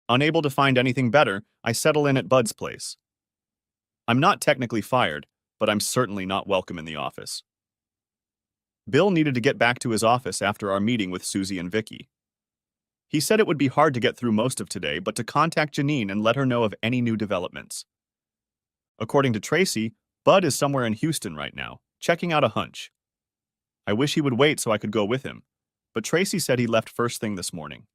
Unable to find anything better, I settle in at Bud's place. I'm not technically fired, but I'm certainly not welcome in the office. Bill needed to get back to his office after our meeting with Susie and Vicky. He said it would be hard to get through most of today, but to contact Janine and let her know of any new developments. According to Tracy, Bud is somewhere in Houston right now, checking out a hunch. I wish he would wait so I could go with him, but Tracy said he left first thing this morning.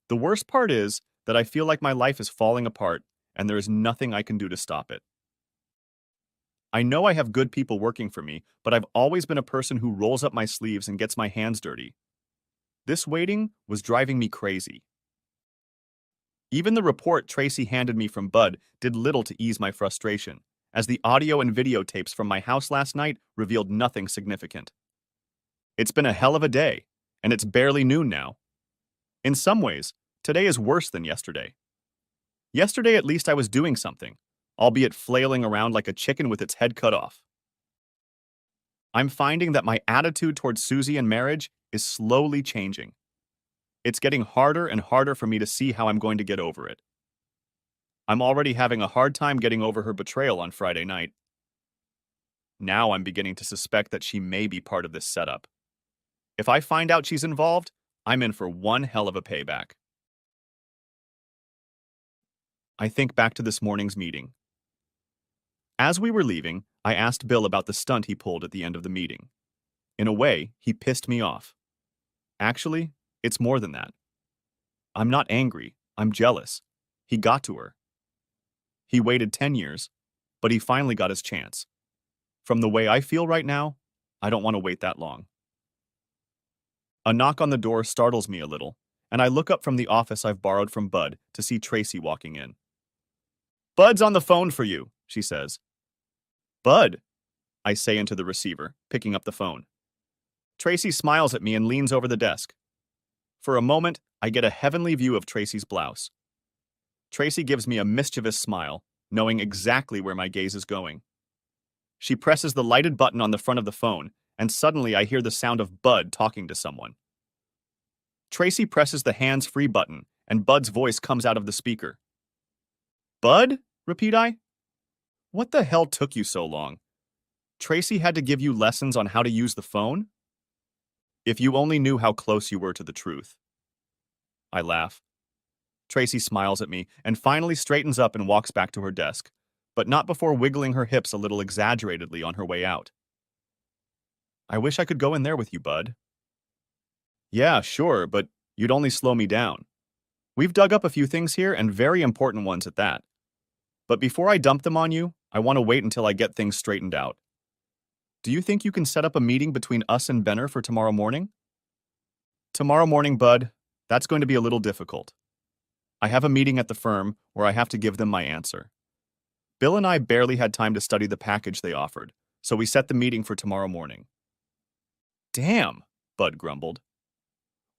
The worst part is that I feel like my life is falling apart and there is nothing I can do to stop it. I know I have good people working for me, but I've always been a person who rolls up my sleeves and gets my hands dirty. This waiting was driving me crazy. Even the report Tracy handed me from Bud did little to ease my frustration, as the audio and videotapes from my house last night revealed nothing significant. It's been a hell of a day, and it's barely noon now. In some ways, today is worse than yesterday. Yesterday at least I was doing something, albeit flailing around like a chicken with its head cut off. I'm finding that my attitude towards Susie and marriage is slowly changing. It's getting harder and harder for me to see how I'm going to get over it. I'm already having a hard time getting over her betrayal on Friday night. Now I'm beginning to suspect that she may be part of this setup. If I find out she's involved, I'm in for one hell of a payback. I think back to this morning's meeting. As we were leaving, I asked Bill about the stunt he pulled at the end of the meeting. In a way, he pissed me off. Actually, it's more than that. I'm not angry, I'm jealous. He got to her. He waited 10 years, but he finally got his chance. From the way I feel right now, I don't want to wait that long. A knock on the door startles me a little, and I look up from the office I've borrowed from Bud to see Tracy walking in. "Bud's on the phone for you," she says. "Bud," I say into the receiver, picking up the phone. Tracy smiles at me and leans over the desk. For a moment, I get a heavenly view of Tracy's blouse. Tracy gives me a mischievous smile, knowing exactly where my gaze is going. She presses the lighted button on the front of the phone, and suddenly I hear the sound of Bud talking to someone. Tracy presses the hands-free button, and Bud's voice comes out of the speaker. "Bud?" repeat I. "What the hell took you so long? Tracy had to give you lessons on how to use the phone? If you only knew how close you were to the truth." I laugh. Tracy smiles at me and finally straightens up and walks back to her desk, but not before wiggling her hips a little exaggeratedly on her way out. "I wish I could go in there with you, Bud." "Yeah, sure, but you'd only slow me down. We've dug up a few things here, and very important ones at that. But before I dump them on you, I want to wait until I get things straightened out. Do you think you can set up a meeting between us and Benner for tomorrow morning?" "Tomorrow morning, Bud, that's going to be a little difficult. I have a meeting at the firm where I have to give them my answer. Bill and I barely had time to study the package they offered, so we set the meeting for tomorrow morning." "Damn," Bud grumbled.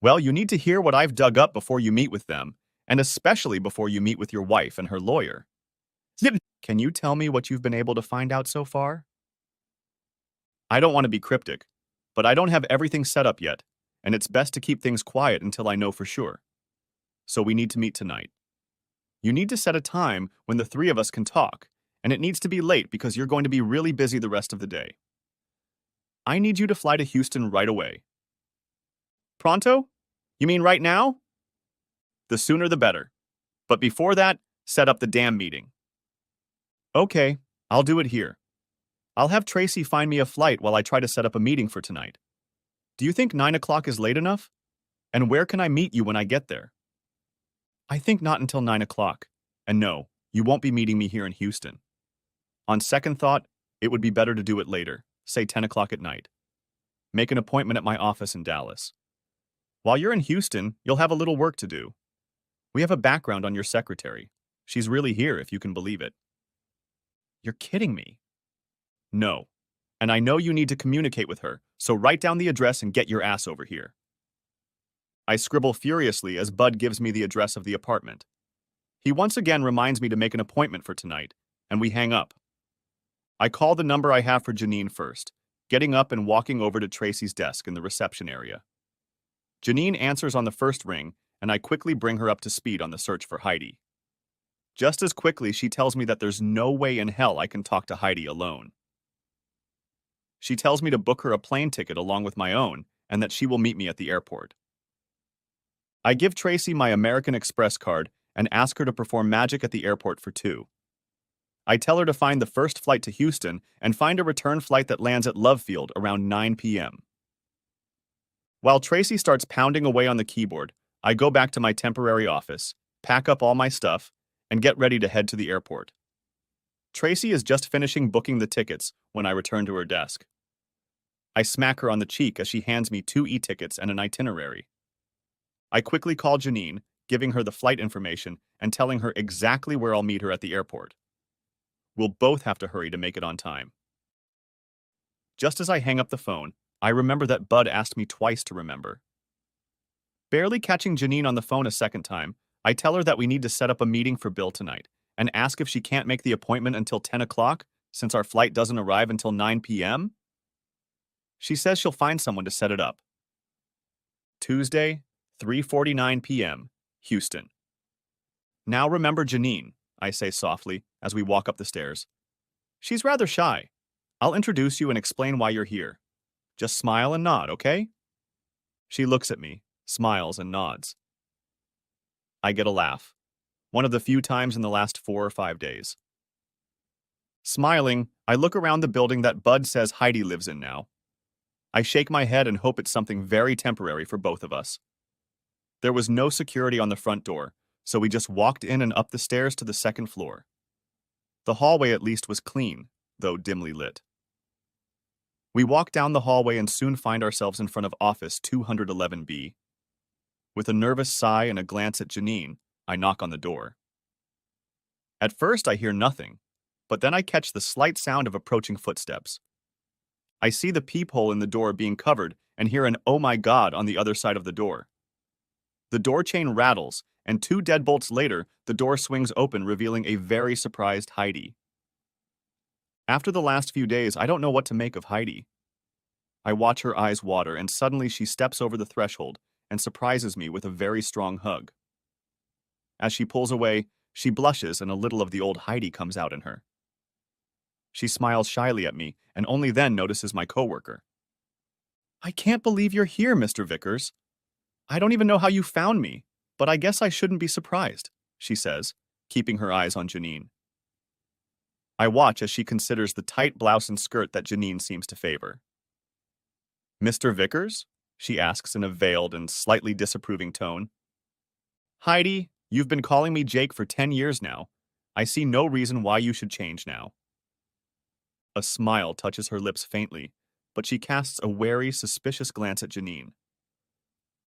"Well, you need to hear what I've dug up before you meet with them, and especially before you meet with your wife and her lawyer. Can you tell me what you've been able to find out so far?" I don't want to be cryptic, but I don't have everything set up yet, and it's best to keep things quiet until I know for sure. So we need to meet tonight. You need to set a time when the three of us can talk, and it needs to be late because you're going to be really busy the rest of the day. I need you to fly to Houston right away." "Pronto? You mean right now?" "The sooner the better. But before that, set up the damn meeting." "Okay, I'll do it here. I'll have Tracy find me a flight while I try to set up a meeting for tonight. Do you think 9 o'clock is late enough? And where can I meet you when I get there?" "I think not until 9 o'clock. And no, you won't be meeting me here in Houston. On second thought, it would be better to do it later, say 10 o'clock at night. Make an appointment at my office in Dallas. While you're in Houston, you'll have a little work to do. We have a background on your secretary. She's really here, if you can believe it." "You're kidding me." "No. And I know you need to communicate with her, so write down the address and get your ass over here." I scribble furiously as Bud gives me the address of the apartment. He once again reminds me to make an appointment for tonight, and we hang up. I call the number I have for Janine first, getting up and walking over to Tracy's desk in the reception area. Janine answers on the first ring, and I quickly bring her up to speed on the search for Heidi. Just as quickly, she tells me that there's no way in hell I can talk to Heidi alone. She tells me to book her a plane ticket along with my own, and that she will meet me at the airport. I give Tracy my American Express card and ask her to perform magic at the airport for two. I tell her to find the first flight to Houston and find a return flight that lands at Love Field around 9 p.m. While Tracy starts pounding away on the keyboard, I go back to my temporary office, pack up all my stuff, and get ready to head to the airport. Tracy is just finishing booking the tickets when I return to her desk. I smack her on the cheek as she hands me 2 e-tickets and an itinerary. I quickly call Janine, giving her the flight information and telling her exactly where I'll meet her at the airport. We'll both have to hurry to make it on time. Just as I hang up the phone, I remember that Bud asked me twice to remember. Barely catching Janine on the phone a second time, I tell her that we need to set up a meeting for Bill tonight and ask if she can't make the appointment until 10 o'clock since our flight doesn't arrive until 9 p.m. She says she'll find someone to set it up. Tuesday, 3:49 p.m., Houston. Now remember Janine, I say softly as we walk up the stairs. She's rather shy. I'll introduce you and explain why you're here. Just smile and nod, okay? She looks at me, smiles and nods. I get a laugh, one of the few times in the last 4 or 5 days. Smiling, I look around the building that Bud says Heidi lives in now. I shake my head and hope it's something very temporary for both of us. There was no security on the front door, so we just walked in and up the stairs to the second floor. The hallway at least was clean, though dimly lit. We walk down the hallway and soon find ourselves in front of office 211B. With a nervous sigh and a glance at Janine, I knock on the door. At first I hear nothing, but then I catch the slight sound of approaching footsteps. I see the peephole in the door being covered and hear an "oh my god" on the other side of the door. The door chain rattles, and 2 deadbolts later, the door swings open, revealing a very surprised Heidi. After the last few days, I don't know what to make of Heidi. I watch her eyes water, and suddenly she steps over the threshold and surprises me with a very strong hug. As she pulls away, she blushes and a little of the old Heidi comes out in her. She smiles shyly at me and only then notices my coworker. "I can't believe you're here, Mr. Vickers. I don't even know how you found me, but I guess I shouldn't be surprised," she says, keeping her eyes on Janine. I watch as she considers the tight blouse and skirt that Janine seems to favor. "Mr. Vickers?" she asks in a veiled and slightly disapproving tone. "Heidi, you've been calling me Jake for 10 years now. I see no reason why you should change now." A smile touches her lips faintly, but she casts a wary, suspicious glance at Janine.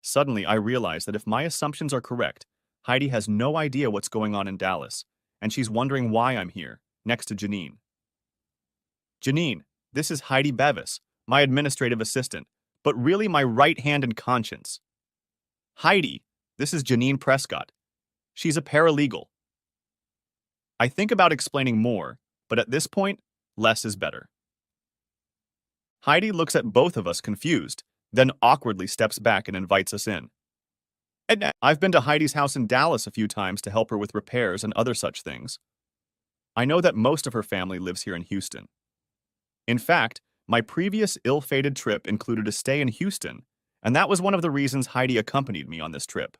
Suddenly, I realize that if my assumptions are correct, Heidi has no idea what's going on in Dallas, and she's wondering why I'm here, next to Janine. "Janine, this is Heidi Bevis, my administrative assistant, but really my right hand and conscience. Heidi, this is Janine Prescott. She's a paralegal." I think about explaining more, but at this point, less is better. Heidi looks at both of us confused, then awkwardly steps back and invites us in. "And I've been to Heidi's house in Dallas a few times to help her with repairs and other such things. I know that most of her family lives here in Houston. In fact, my previous ill-fated trip included a stay in Houston, and that was one of the reasons Heidi accompanied me on this trip."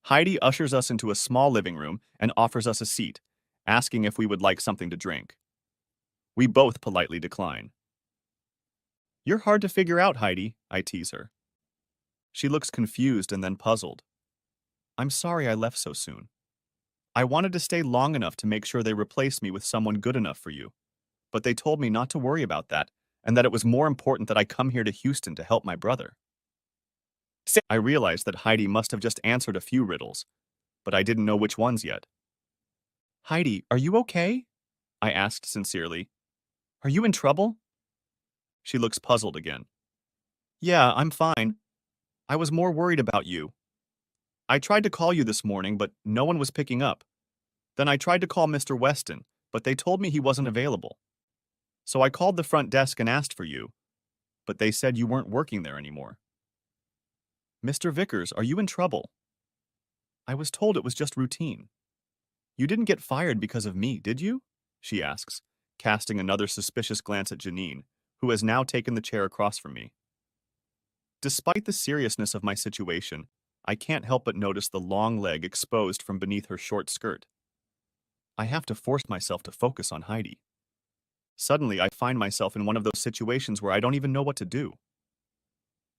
Heidi ushers us into a small living room and offers us a seat, asking if we would like something to drink. We both politely decline. "You're hard to figure out, Heidi," I tease her. She looks confused and then puzzled. "I'm sorry I left so soon. I wanted to stay long enough to make sure they replaced me with someone good enough for you, but they told me not to worry about that and that it was more important that I come here to Houston to help my brother." I realized that Heidi must have just answered a few riddles, but I didn't know which ones yet. "Heidi, are you okay?" I asked sincerely. "Are you in trouble?" She looks puzzled again. "Yeah, I'm fine. I was more worried about you. I tried to call you this morning, but no one was picking up. Then I tried to call Mr. Weston, but they told me he wasn't available. So I called the front desk and asked for you, but they said you weren't working there anymore." Mr. Vickers, are you in trouble? I was told it was just routine. You didn't get fired because of me, did you? She asks, casting another suspicious glance at Janine, who has now taken the chair across from me. Despite the seriousness of my situation, I can't help but notice the long leg exposed from beneath her short skirt. I have to force myself to focus on Heidi. Suddenly, I find myself in one of those situations where I don't even know what to do.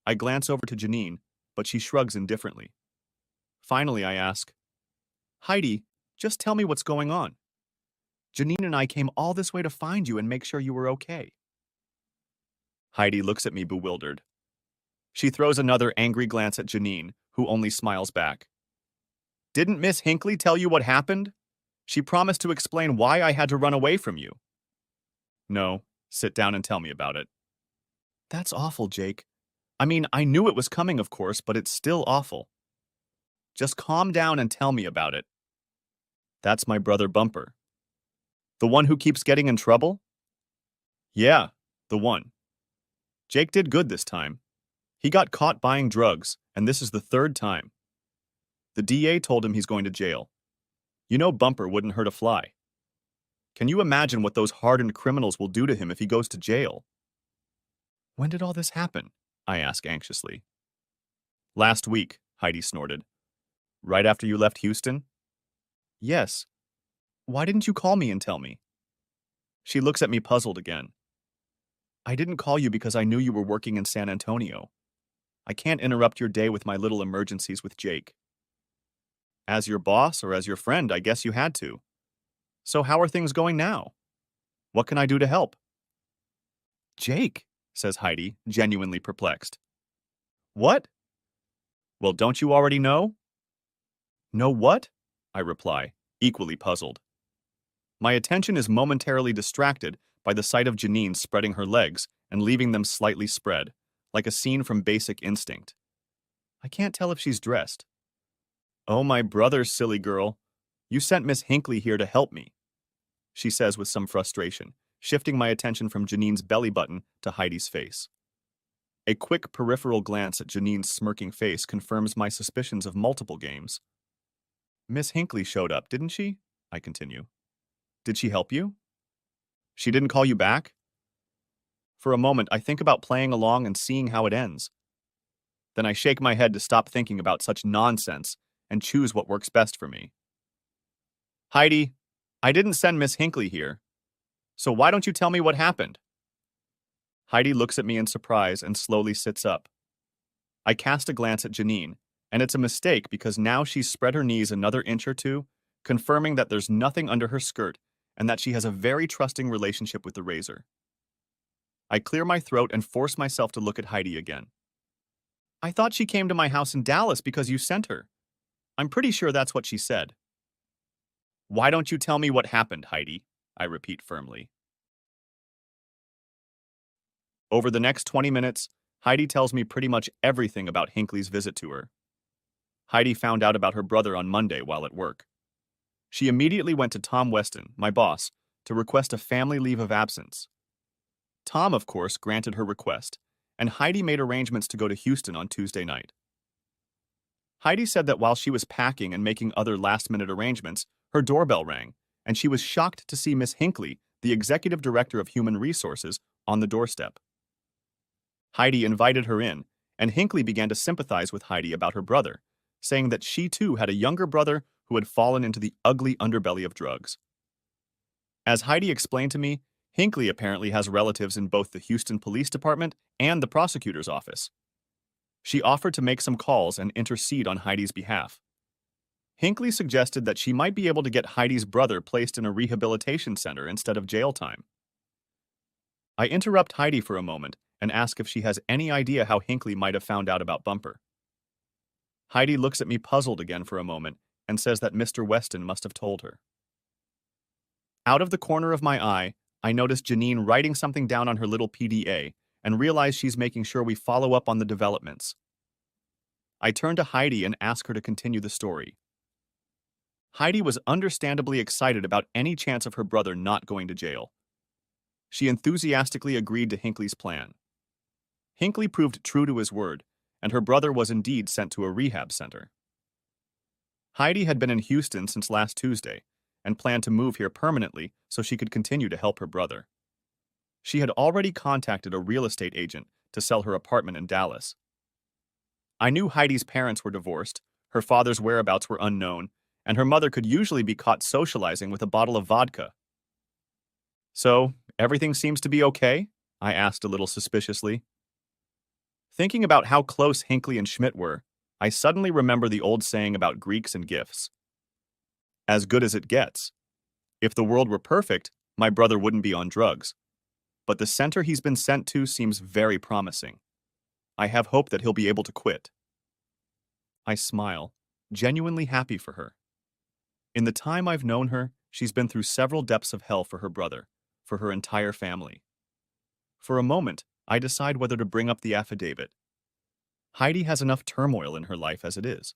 I glance over to Janine, but she shrugs indifferently. Finally, I ask, Heidi, just tell me what's going on. Janine and I came all this way to find you and make sure you were okay. Heidi looks at me bewildered. She throws another angry glance at Janine, who only smiles back. Didn't Miss Hinckley tell you what happened? She promised to explain why I had to run away from you. No, sit down and tell me about it. That's awful, Jake. I mean, I knew it was coming, of course, but it's still awful. Just calm down and tell me about it. That's my brother Bumper. The one who keeps getting in trouble? Yeah, the one. Jake did good this time. He got caught buying drugs, and this is the third time. The DA told him he's going to jail. You know Bumper wouldn't hurt a fly. Can you imagine what those hardened criminals will do to him if he goes to jail? When did all this happen? I ask anxiously. Last week, Heidi snorted. Right after you left Houston? Yes. Why didn't you call me and tell me? She looks at me puzzled again. I didn't call you because I knew you were working in San Antonio. I can't interrupt your day with my little emergencies with Jake. As your boss or as your friend, I guess you had to. So how are things going now? What can I do to help? Jake, says Heidi, genuinely perplexed. What? Well, don't you already know? Know what? I reply, equally puzzled. My attention is momentarily distracted by the sight of Janine spreading her legs and leaving them slightly spread, like a scene from Basic Instinct. I can't tell if she's dressed. Oh, my brother, silly girl. You sent Miss Hinckley here to help me, she says with some frustration, shifting my attention from Janine's belly button to Heidi's face. A quick peripheral glance at Janine's smirking face confirms my suspicions of multiple games. Miss Hinckley showed up, didn't she? I continue. Did she help you? She didn't call you back? For a moment, I think about playing along and seeing how it ends. Then I shake my head to stop thinking about such nonsense and choose what works best for me. Heidi, I didn't send Miss Hinckley here. So why don't you tell me what happened? Heidi looks at me in surprise and slowly sits up. I cast a glance at Janine, and it's a mistake because now she's spread her knees another inch or two, confirming that there's nothing under her skirt and that she has a very trusting relationship with the razor. I clear my throat and force myself to look at Heidi again. I thought she came to my house in Dallas because you sent her. I'm pretty sure that's what she said. Why don't you tell me what happened, Heidi? I repeat firmly. Over the next 20 minutes, Heidi tells me pretty much everything about Hinckley's visit to her. Heidi found out about her brother on Monday while at work. She immediately went to Tom Weston, my boss, to request a family leave of absence. Tom, of course, granted her request, and Heidi made arrangements to go to Houston on Tuesday night. Heidi said that while she was packing and making other last-minute arrangements, her doorbell rang, and she was shocked to see Miss Hinckley, the executive director of Human Resources, on the doorstep. Heidi invited her in, and Hinckley began to sympathize with Heidi about her brother, saying that she too had a younger brother who had fallen into the ugly underbelly of drugs. As Heidi explained to me, Hinckley apparently has relatives in both the Houston Police Department and the prosecutor's office. She offered to make some calls and intercede on Heidi's behalf. Hinckley suggested that she might be able to get Heidi's brother placed in a rehabilitation center instead of jail time. I interrupt Heidi for a moment and ask if she has any idea how Hinckley might have found out about Bumper. Heidi looks at me puzzled again for a moment and says that Mr. Weston must have told her. Out of the corner of my eye, I notice Janine writing something down on her little PDA and realize she's making sure we follow up on the developments. I turn to Heidi and ask her to continue the story. Heidi was understandably excited about any chance of her brother not going to jail. She enthusiastically agreed to Hinckley's plan. Hinckley proved true to his word, and her brother was indeed sent to a rehab center. Heidi had been in Houston since last Tuesday and planned to move here permanently so she could continue to help her brother. She had already contacted a real estate agent to sell her apartment in Dallas. I knew Heidi's parents were divorced, her father's whereabouts were unknown, and her mother could usually be caught socializing with a bottle of vodka. So, everything seems to be okay? I asked a little suspiciously. Thinking about how close Hinckley and Schmidt were, I suddenly remember the old saying about Greeks and gifts. As good as it gets. If the world were perfect, my brother wouldn't be on drugs. But the center he's been sent to seems very promising. I have hope that he'll be able to quit. I smile, genuinely happy for her. In the time I've known her, she's been through several depths of hell for her brother, for her entire family. For a moment, I decide whether to bring up the affidavit. Heidi has enough turmoil in her life as it is.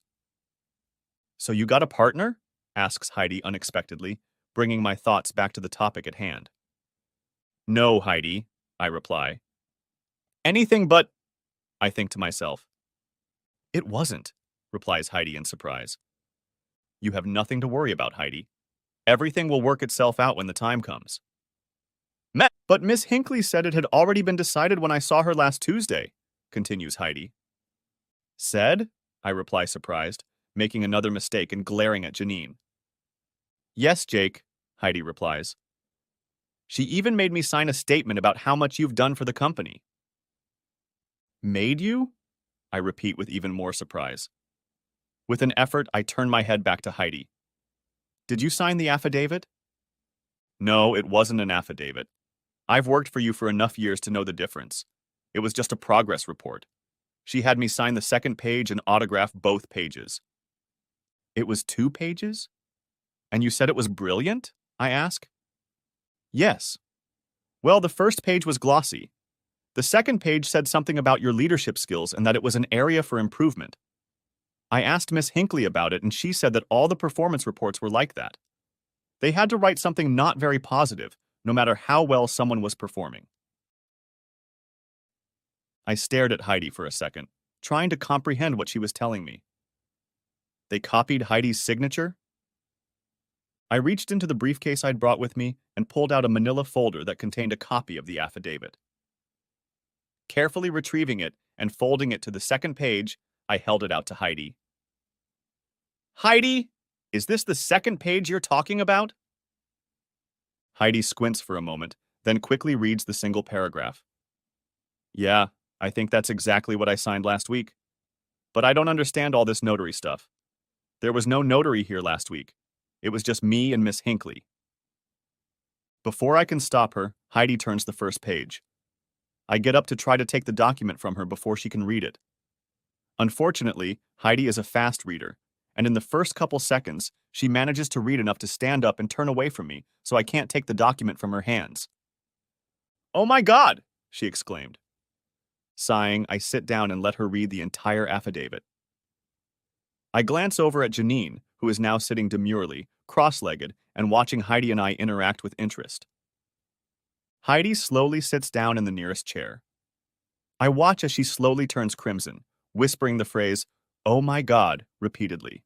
So you got a partner? Asks Heidi unexpectedly, bringing my thoughts back to the topic at hand. No, Heidi, I reply. Anything but, I think to myself. It wasn't, replies Heidi in surprise. You have nothing to worry about, Heidi. Everything will work itself out when the time comes. But Miss Hinckley said it had already been decided when I saw her last Tuesday, continues Heidi. Said? I reply surprised, making another mistake and glaring at Janine. Yes, Jake, Heidi replies. She even made me sign a statement about how much you've done for the company. Made you? I repeat with even more surprise. With an effort, I turn my head back to Heidi. Did you sign the affidavit? No, it wasn't an affidavit. I've worked for you for enough years to know the difference. It was just a progress report. She had me sign the second page and autograph both pages. It was 2 pages? And you said it was brilliant? I ask. Yes. Well, the first page was glossy. The second page said something about your leadership skills and that it was an area for improvement. I asked Miss Hinckley about it and she said that all the performance reports were like that. They had to write something not very positive, no matter how well someone was performing. I stared at Heidi for a second, trying to comprehend what she was telling me. They copied Heidi's signature? I reached into the briefcase I'd brought with me and pulled out a manila folder that contained a copy of the affidavit. Carefully retrieving it and folding it to the second page, I held it out to Heidi. Heidi, is this the second page you're talking about? Heidi squints for a moment, then quickly reads the single paragraph. Yeah, I think that's exactly what I signed last week. But I don't understand all this notary stuff. There was no notary here last week. It was just me and Miss Hinckley. Before I can stop her, Heidi turns the first page. I get up to try to take the document from her before she can read it. Unfortunately, Heidi is a fast reader, and in the first couple seconds, she manages to read enough to stand up and turn away from me, so I can't take the document from her hands. Oh my God, she exclaimed. Sighing, I sit down and let her read the entire affidavit. I glance over at Janine, who is now sitting demurely, cross-legged, and watching Heidi and I interact with interest. Heidi slowly sits down in the nearest chair. I watch as she slowly turns crimson, whispering the phrase, "Oh my God," repeatedly.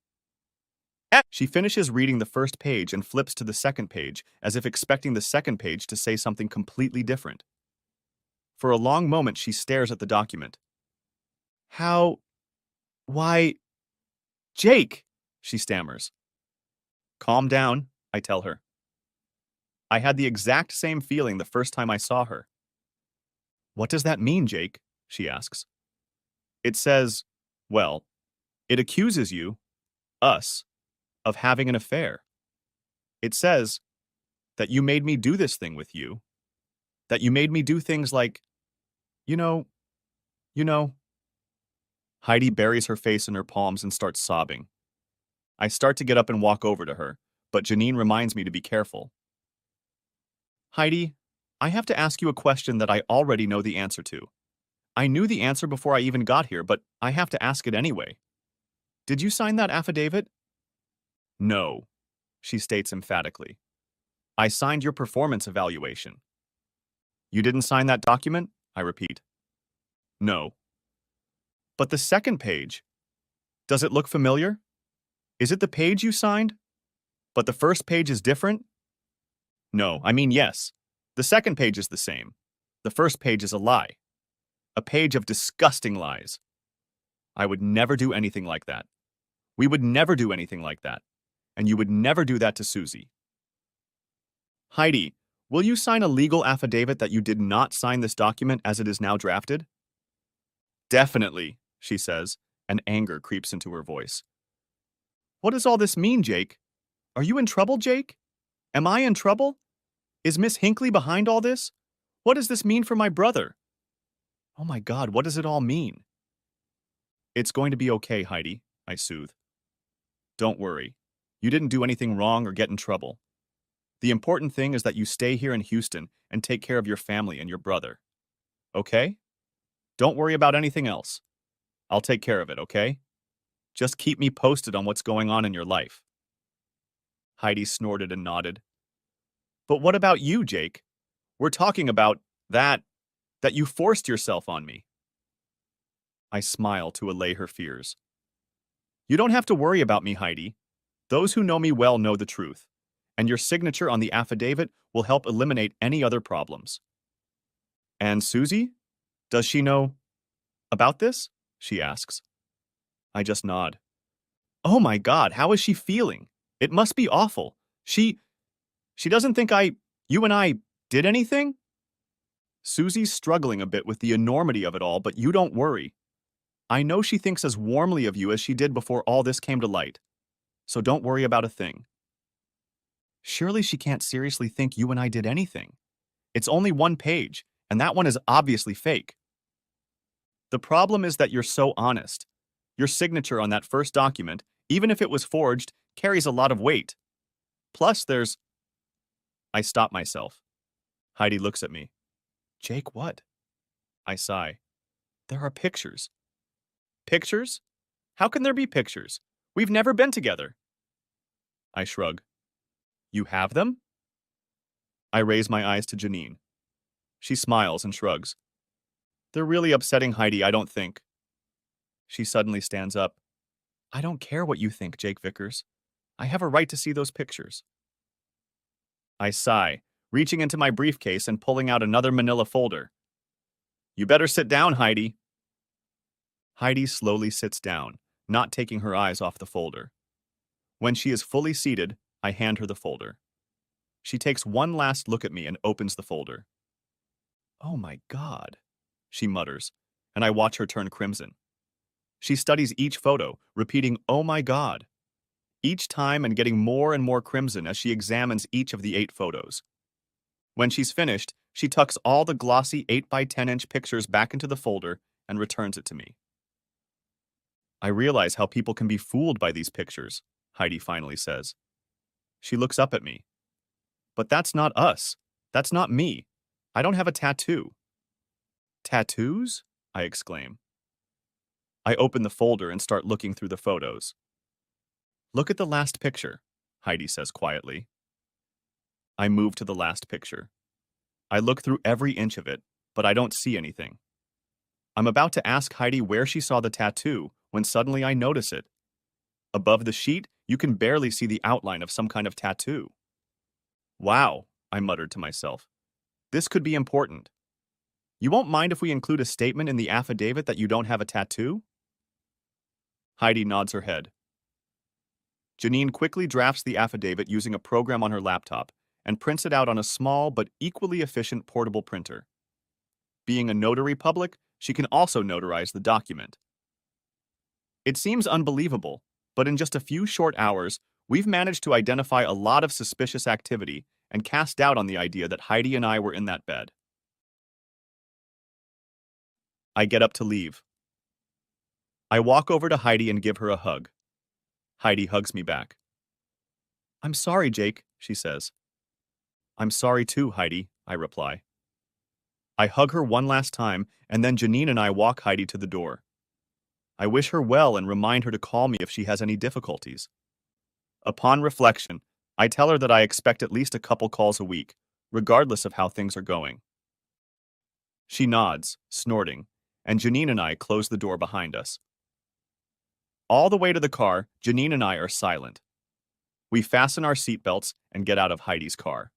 She finishes reading the first page and flips to the second page, as if expecting the second page to say something completely different. For a long moment, she stares at the document. How? Why? Jake, she stammers. Calm down, I tell her. I had the exact same feeling the first time I saw her. What does that mean, Jake? She asks. It says, well, it accuses you, us, of having an affair. It says that you made me do this thing with you, that you made me do things like, you know. Heidi buries her face in her palms and starts sobbing. I start to get up and walk over to her, but Janine reminds me to be careful. Heidi, I have to ask you a question that I already know the answer to. I knew the answer before I even got here, but I have to ask it anyway. Did you sign that affidavit? No, she states emphatically. I signed your performance evaluation. You didn't sign that document? I repeat. No. But the second page, does it look familiar? Is it the page you signed? But the first page is different? No, I mean yes. The second page is the same. The first page is a lie. A page of disgusting lies. I would never do anything like that. We would never do anything like that. And you would never do that to Susie. Heidi, will you sign a legal affidavit that you did not sign this document as it is now drafted? Definitely, she says, and anger creeps into her voice. What does all this mean, Jake? Are you in trouble, Jake? Am I in trouble? Is Miss Hinckley behind all this? What does this mean for my brother? Oh my God, what does it all mean? It's going to be okay, Heidi, I soothe. Don't worry. You didn't do anything wrong or get in trouble. The important thing is that you stay here in Houston and take care of your family and your brother. Okay? Don't worry about anything else. I'll take care of it, okay? Just keep me posted on what's going on in your life. Heidi snorted and nodded. But what about you, Jake? We're talking about that you forced yourself on me. I smile to allay her fears. You don't have to worry about me, Heidi. Those who know me well know the truth, and your signature on the affidavit will help eliminate any other problems. And Susie? Does she know about this? She asks. I just nod. Oh my God, how is she feeling? It must be awful. She doesn't think you and I did anything? Susie's struggling a bit with the enormity of it all, but you don't worry. I know she thinks as warmly of you as she did before all this came to light. So don't worry about a thing. Surely she can't seriously think you and I did anything. It's only one page, and that one is obviously fake. The problem is that you're so honest. Your signature on that first document, even if it was forged, carries a lot of weight. Plus, there's... I stop myself. Heidi looks at me. Jake, what? I sigh. There are pictures. Pictures? How can there be pictures? We've never been together. I shrug. You have them? I raise my eyes to Janine. She smiles and shrugs. They're really upsetting Heidi, I don't think. She suddenly stands up. I don't care what you think, Jake Vickers. I have a right to see those pictures. I sigh, reaching into my briefcase and pulling out another manila folder. You better sit down, Heidi. Heidi slowly sits down, not taking her eyes off the folder. When she is fully seated, I hand her the folder. She takes one last look at me and opens the folder. Oh my God, she mutters, and I watch her turn crimson. She studies each photo, repeating, oh my God, each time and getting more and more crimson as she examines each of the 8 photos. When she's finished, she tucks all the glossy 8 by 10-inch pictures back into the folder and returns it to me. I realize how people can be fooled by these pictures, Heidi finally says. She looks up at me. But that's not us. That's not me. I don't have a tattoo. Tattoos? I exclaim. I open the folder and start looking through the photos. Look at the last picture, Heidi says quietly. I move to the last picture. I look through every inch of it, but I don't see anything. I'm about to ask Heidi where she saw the tattoo when suddenly I notice it. Above the sheet, you can barely see the outline of some kind of tattoo. Wow, I muttered to myself. This could be important. You won't mind if we include a statement in the affidavit that you don't have a tattoo? Heidi nods her head. Janine quickly drafts the affidavit using a program on her laptop and prints it out on a small but equally efficient portable printer. Being a notary public, she can also notarize the document. It seems unbelievable, but in just a few short hours, we've managed to identify a lot of suspicious activity and cast doubt on the idea that Heidi and I were in that bed. I get up to leave. I walk over to Heidi and give her a hug. Heidi hugs me back. I'm sorry, Jake, she says. I'm sorry too, Heidi, I reply. I hug her one last time, and then Janine and I walk Heidi to the door. I wish her well and remind her to call me if she has any difficulties. Upon reflection, I tell her that I expect at least a couple calls a week, regardless of how things are going. She nods, snorting, and Janine and I close the door behind us. All the way to the car, Janine and I are silent. We fasten our seatbelts and get out of Heidi's car.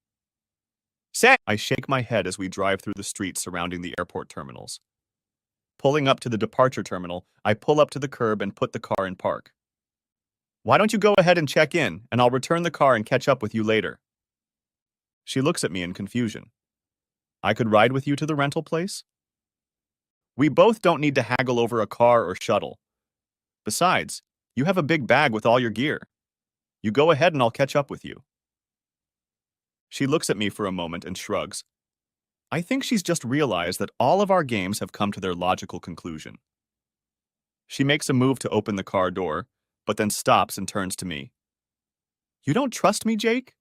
Say! I shake my head as we drive through the streets surrounding the airport terminals. Pulling up to the departure terminal, I pull up to the curb and put the car in park. Why don't you go ahead and check in, and I'll return the car and catch up with you later? She looks at me in confusion. I could ride with you to the rental place? We both don't need to haggle over a car or shuttle. Besides, you have a big bag with all your gear. You go ahead and I'll catch up with you. She looks at me for a moment and shrugs. I think she's just realized that all of our games have come to their logical conclusion. She makes a move to open the car door, but then stops and turns to me. You don't trust me, Jake?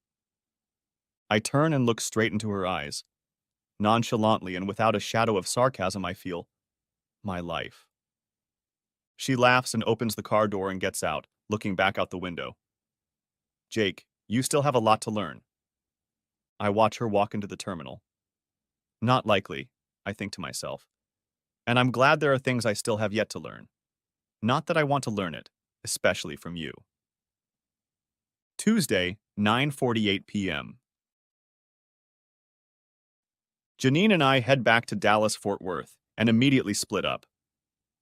I turn and look straight into her eyes. Nonchalantly and without a shadow of sarcasm, I feel my life. She laughs and opens the car door and gets out, looking back out the window. Jake, you still have a lot to learn. I watch her walk into the terminal. Not likely, I think to myself. And I'm glad there are things I still have yet to learn. Not that I want to learn it, especially from you. Tuesday, 9:48 p.m. Janine and I head back to Dallas-Fort Worth and immediately split up.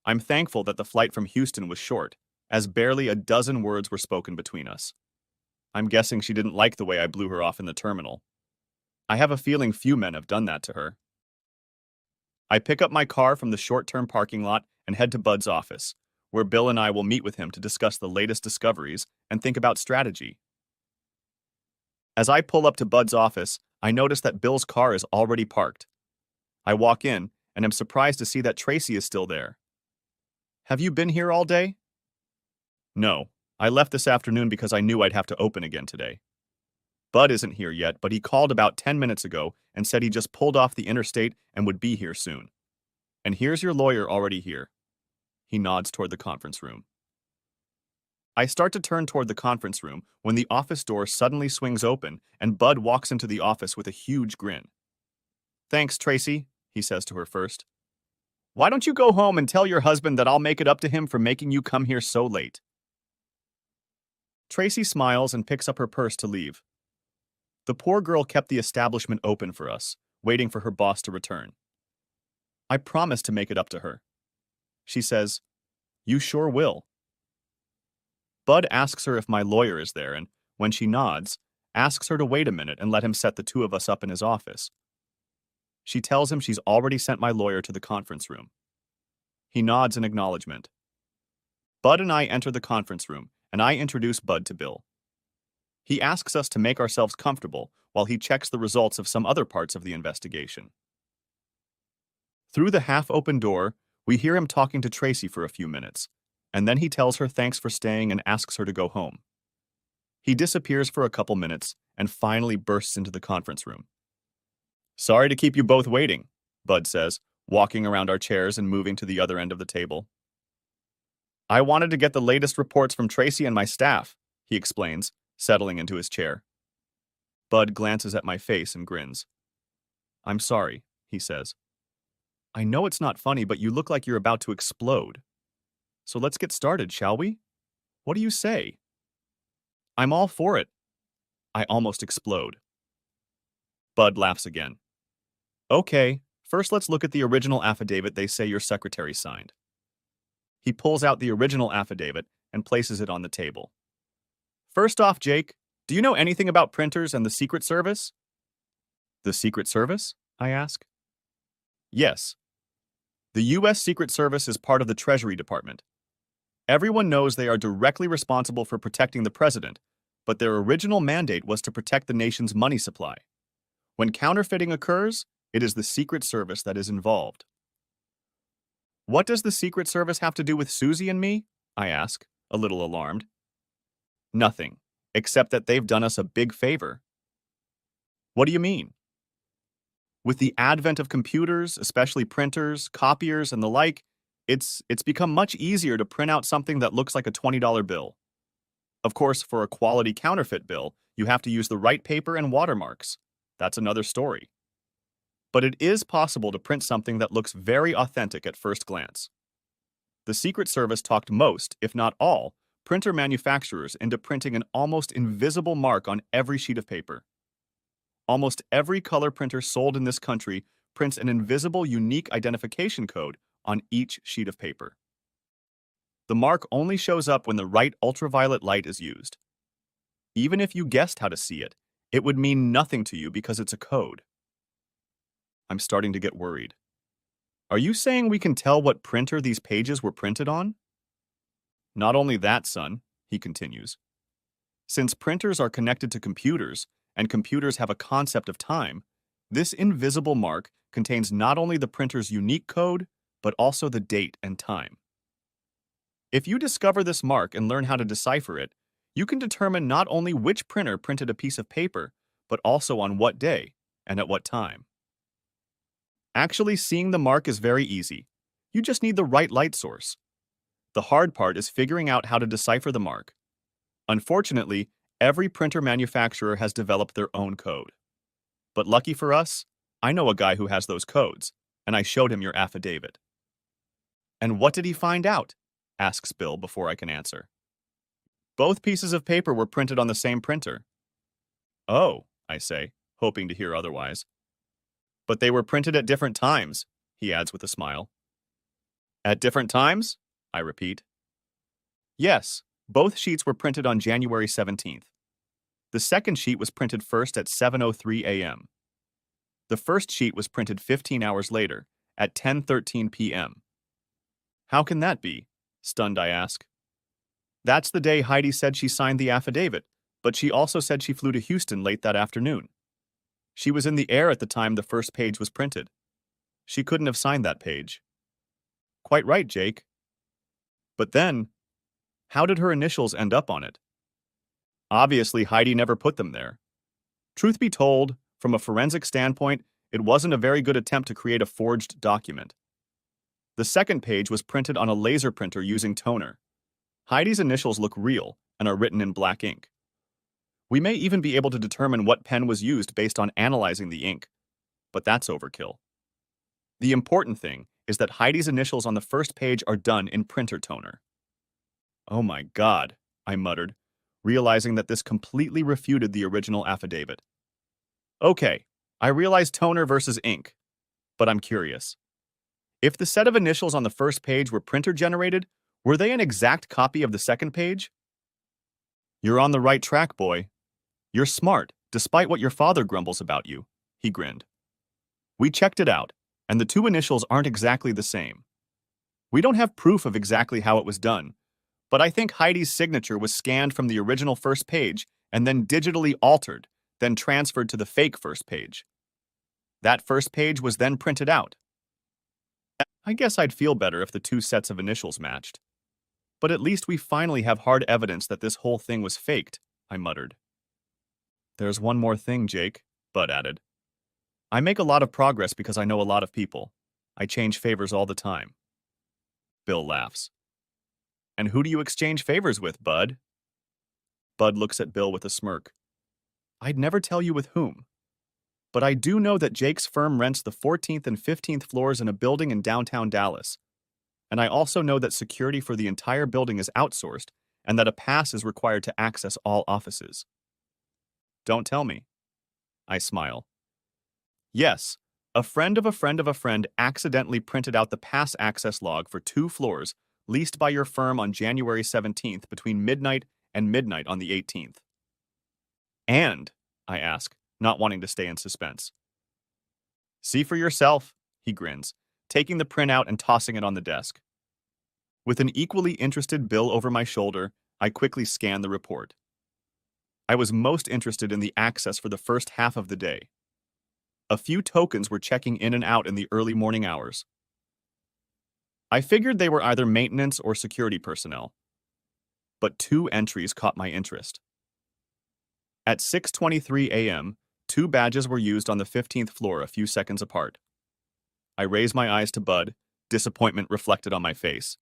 I'm thankful that the flight from Houston was short, as barely a dozen words were spoken between us. I'm guessing she didn't like the way I blew her off in the terminal. I have a feeling few men have done that to her. I pick up my car from the short-term parking lot and head to Bud's office, where Bill and I will meet with him to discuss the latest discoveries and think about strategy. As I pull up to Bud's office, I notice that Bill's car is already parked. I walk in and am surprised to see that Tracy is still there. Have you been here all day? No, I left this afternoon because I knew I'd have to open again today. Bud isn't here yet, but he called about 10 minutes ago and said he just pulled off the interstate and would be here soon. And here's your lawyer already here. He nods toward the conference room. I start to turn toward the conference room when the office door suddenly swings open and Bud walks into the office with a huge grin. Thanks, Tracy, he says to her first. Why don't you go home and tell your husband that I'll make it up to him for making you come here so late? Tracy smiles and picks up her purse to leave. The poor girl kept the establishment open for us, waiting for her boss to return. I promise to make it up to her. She says, You sure will. Bud asks her if my lawyer is there and, when she nods, asks her to wait a minute and let him set the two of us up in his office. She tells him she's already sent my lawyer to the conference room. He nods in acknowledgement. Bud and I enter the conference room, and I introduce Bud to Bill. He asks us to make ourselves comfortable while he checks the results of some other parts of the investigation. Through the half-open door, we hear him talking to Tracy for a few minutes, and then he tells her thanks for staying and asks her to go home. He disappears for a couple minutes and finally bursts into the conference room. Sorry to keep you both waiting, Bud says, walking around our chairs and moving to the other end of the table. I wanted to get the latest reports from Tracy and my staff, he explains, settling into his chair. Bud glances at my face and grins. I'm sorry, he says. I know it's not funny, but you look like you're about to explode. So let's get started, shall we? What do you say? I'm all for it. I almost explode. Bud laughs again. Okay, first let's look at the original affidavit they say your secretary signed. He pulls out the original affidavit and places it on the table. First off, Jake, do you know anything about printers and the Secret Service? The Secret Service? I ask. Yes. The U.S. Secret Service is part of the Treasury Department. Everyone knows they are directly responsible for protecting the president, but their original mandate was to protect the nation's money supply. When counterfeiting occurs, it is the Secret Service that is involved. What does the Secret Service have to do with Susie and me? I ask, a little alarmed. Nothing, except that they've done us a big favor. What do you mean? With the advent of computers, especially printers, copiers, and the like, it's become much easier to print out something that looks like a $20 bill. Of course, for a quality counterfeit bill, you have to use the right paper and watermarks. That's another story. But it is possible to print something that looks very authentic at first glance. The Secret Service talked most, if not all, printer manufacturers into printing an almost invisible mark on every sheet of paper. Almost every color printer sold in this country prints an invisible, unique identification code on each sheet of paper. The mark only shows up when the right ultraviolet light is used. Even if you guessed how to see it, it would mean nothing to you because it's a code. I'm starting to get worried. Are you saying we can tell what printer these pages were printed on? Not only that, son, he continues. Since printers are connected to computers, and computers have a concept of time, this invisible mark contains not only the printer's unique code, but also the date and time. If you discover this mark and learn how to decipher it, you can determine not only which printer printed a piece of paper, but also on what day and at what time. Actually, seeing the mark is very easy. You just need the right light source. The hard part is figuring out how to decipher the mark. Unfortunately, every printer manufacturer has developed their own code. But lucky for us, I know a guy who has those codes, and I showed him your affidavit. And what did he find out? Asks Bill before I can answer. Both pieces of paper were printed on the same printer. Oh, I say, hoping to hear otherwise. But they were printed at different times, he adds with a smile. At different times? I repeat. Yes, both sheets were printed on January 17th. The second sheet was printed first at 7:03 a.m. The first sheet was printed 15 hours later, at 10:13 p.m. How can that be? Stunned, I ask. That's the day Heidi said she signed the affidavit, but she also said she flew to Houston late that afternoon. She was in the air at the time the first page was printed. She couldn't have signed that page. Quite right, Jake. But then, how did her initials end up on it? Obviously, Heidi never put them there. Truth be told, from a forensic standpoint, it wasn't a very good attempt to create a forged document. The second page was printed on a laser printer using toner. Heidi's initials look real and are written in black ink. We may even be able to determine what pen was used based on analyzing the ink, but that's overkill. The important thing is that Heidi's initials on the first page are done in printer toner. Oh my God, I muttered, realizing that this completely refuted the original affidavit. Okay, I realize toner versus ink, but I'm curious. If the set of initials on the first page were printer-generated, were they an exact copy of the second page? You're on the right track, boy. You're smart, despite what your father grumbles about you, he grinned. We checked it out, and the two initials aren't exactly the same. We don't have proof of exactly how it was done, but I think Heidi's signature was scanned from the original first page and then digitally altered, then transferred to the fake first page. That first page was then printed out. I guess I'd feel better if the two sets of initials matched. But at least we finally have hard evidence that this whole thing was faked, I muttered. There's one more thing, Jake, Bud added. I make a lot of progress because I know a lot of people. I change favors all the time. Bill laughs. And who do you exchange favors with, Bud? Bud looks at Bill with a smirk. I'd never tell you with whom. But I do know that Jake's firm rents the 14th and 15th floors in a building in downtown Dallas. And I also know that security for the entire building is outsourced and that a pass is required to access all offices. Don't tell me. I smile. Yes, a friend of a friend of a friend accidentally printed out the pass access log for 2 floors leased by your firm on January 17th between midnight and midnight on the 18th. And, I ask, not wanting to stay in suspense. See for yourself, he grins, taking the printout and tossing it on the desk. With an equally interested Bill over my shoulder, I quickly scan the report. I was most interested in the access for the first half of the day. A few tokens were checking in and out in the early morning hours. I figured they were either maintenance or security personnel. But 2 entries caught my interest. At 6:23 a.m., 2 badges were used on the 15th floor a few seconds apart. I raised my eyes to Bud, disappointment reflected on my face.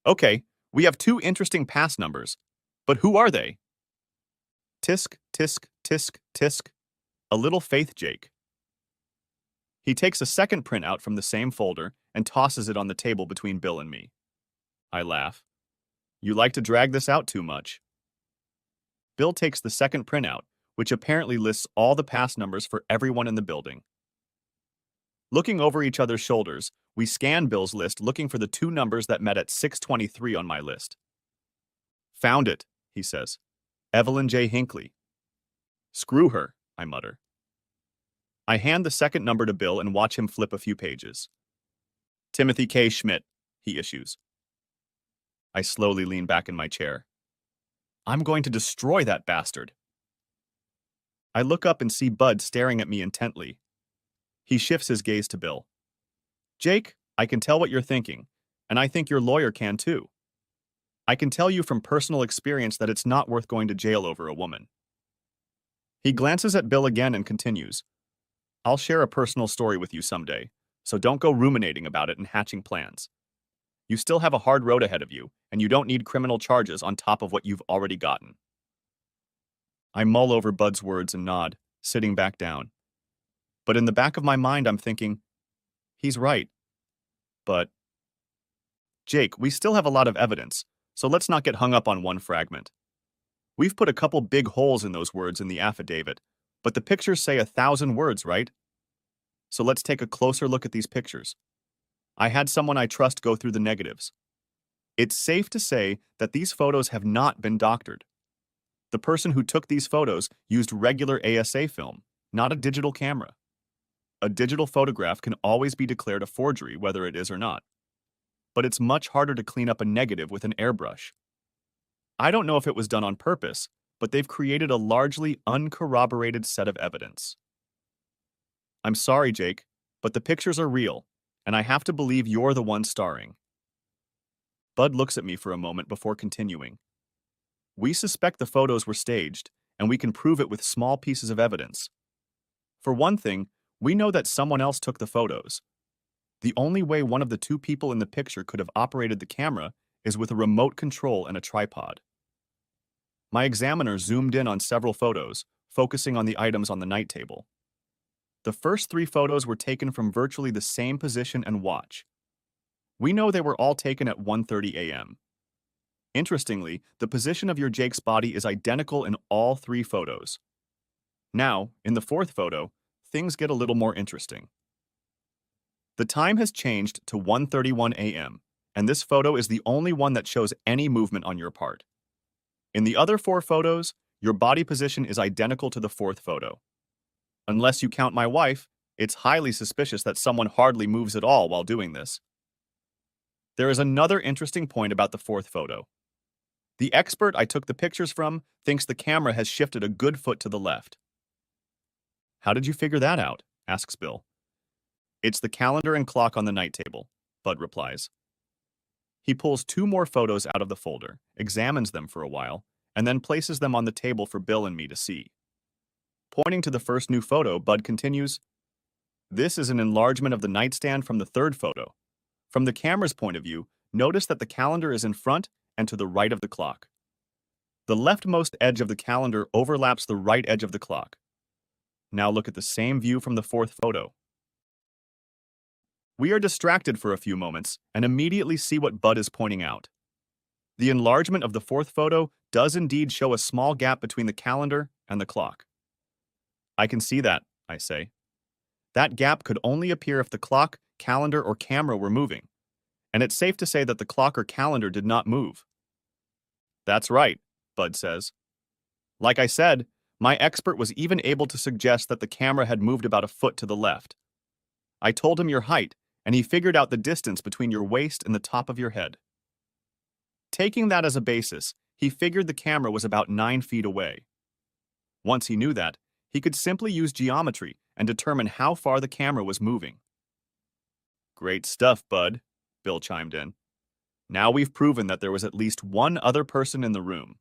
Okay, we have 2 interesting pass numbers, but who are they? Tisk, tisk, tisk, tisk. A little faith, Jake. He takes a second printout from the same folder and tosses it on the table between Bill and me. I laugh. You like to drag this out too much. Bill takes the second printout, which apparently lists all the pass numbers for everyone in the building. Looking over each other's shoulders, we scan Bill's list looking for the two numbers that met at 623 on my list. Found it, he says. Evelyn J. Hinckley. Screw her, I mutter. I hand the second number to Bill and watch him flip a few pages. Timothy K. Schmidt, he issues. I slowly lean back in my chair. I'm going to destroy that bastard. I look up and see Bud staring at me intently. He shifts his gaze to Bill. Jake, I can tell what you're thinking, and I think your lawyer can too. I can tell you from personal experience that it's not worth going to jail over a woman. He glances at Bill again and continues. I'll share a personal story with you someday, so don't go ruminating about it and hatching plans. You still have a hard road ahead of you, and you don't need criminal charges on top of what you've already gotten. I mull over Bud's words and nod, sitting back down. But in the back of my mind, I'm thinking, he's right. But, Jake, we still have a lot of evidence, so let's not get hung up on one fragment. We've put a couple big holes in those words in the affidavit, but the pictures say 1,000 words, right? So let's take a closer look at these pictures. I had someone I trust go through the negatives. It's safe to say that these photos have not been doctored. The person who took these photos used regular ASA film, not a digital camera. A digital photograph can always be declared a forgery, whether it is or not. But it's much harder to clean up a negative with an airbrush. I don't know if it was done on purpose, but they've created a largely uncorroborated set of evidence. I'm sorry, Jake, but the pictures are real, and I have to believe you're the one starring. Bud looks at me for a moment before continuing. We suspect the photos were staged, and we can prove it with small pieces of evidence. For one thing, we know that someone else took the photos. The only way one of the two people in the picture could have operated the camera is with a remote control and a tripod. My examiner zoomed in on several photos, focusing on the items on the night table. The first 3 photos were taken from virtually the same position and watch. We know they were all taken at 1:30 a.m. Interestingly, the position of your Jake's body is identical in all 3 photos. Now, in the 4th photo, things get a little more interesting. The time has changed to 1:31 a.m., and this photo is the only one that shows any movement on your part. In the other 4 photos, your body position is identical to the 4th photo. Unless you count my wife, it's highly suspicious that someone hardly moves at all while doing this. There is another interesting point about the 4th photo. The expert I took the pictures from thinks the camera has shifted a good foot to the left. How did you figure that out? Asks Bill. It's the calendar and clock on the night table, Bud replies. He pulls 2 more photos out of the folder, examines them for a while, and then places them on the table for Bill and me to see. Pointing to the first new photo, Bud continues, This is an enlargement of the nightstand from the 3rd photo. From the camera's point of view, notice that the calendar is in front and to the right of the clock. The leftmost edge of the calendar overlaps the right edge of the clock. Now look at the same view from the 4th photo. We are distracted for a few moments and immediately see what Bud is pointing out. The enlargement of the 4th photo does indeed show a small gap between the calendar and the clock. I can see that, I say. That gap could only appear if the clock, calendar, or camera were moving, and it's safe to say that the clock or calendar did not move. That's right, Bud says. Like I said, my expert was even able to suggest that the camera had moved about a foot to the left. I told him your height, and he figured out the distance between your waist and the top of your head. Taking that as a basis, he figured the camera was about 9 feet away. Once he knew that, he could simply use geometry and determine how far the camera was moving. Great stuff, Bud, Bill chimed in. Now we've proven that there was at least one other person in the room.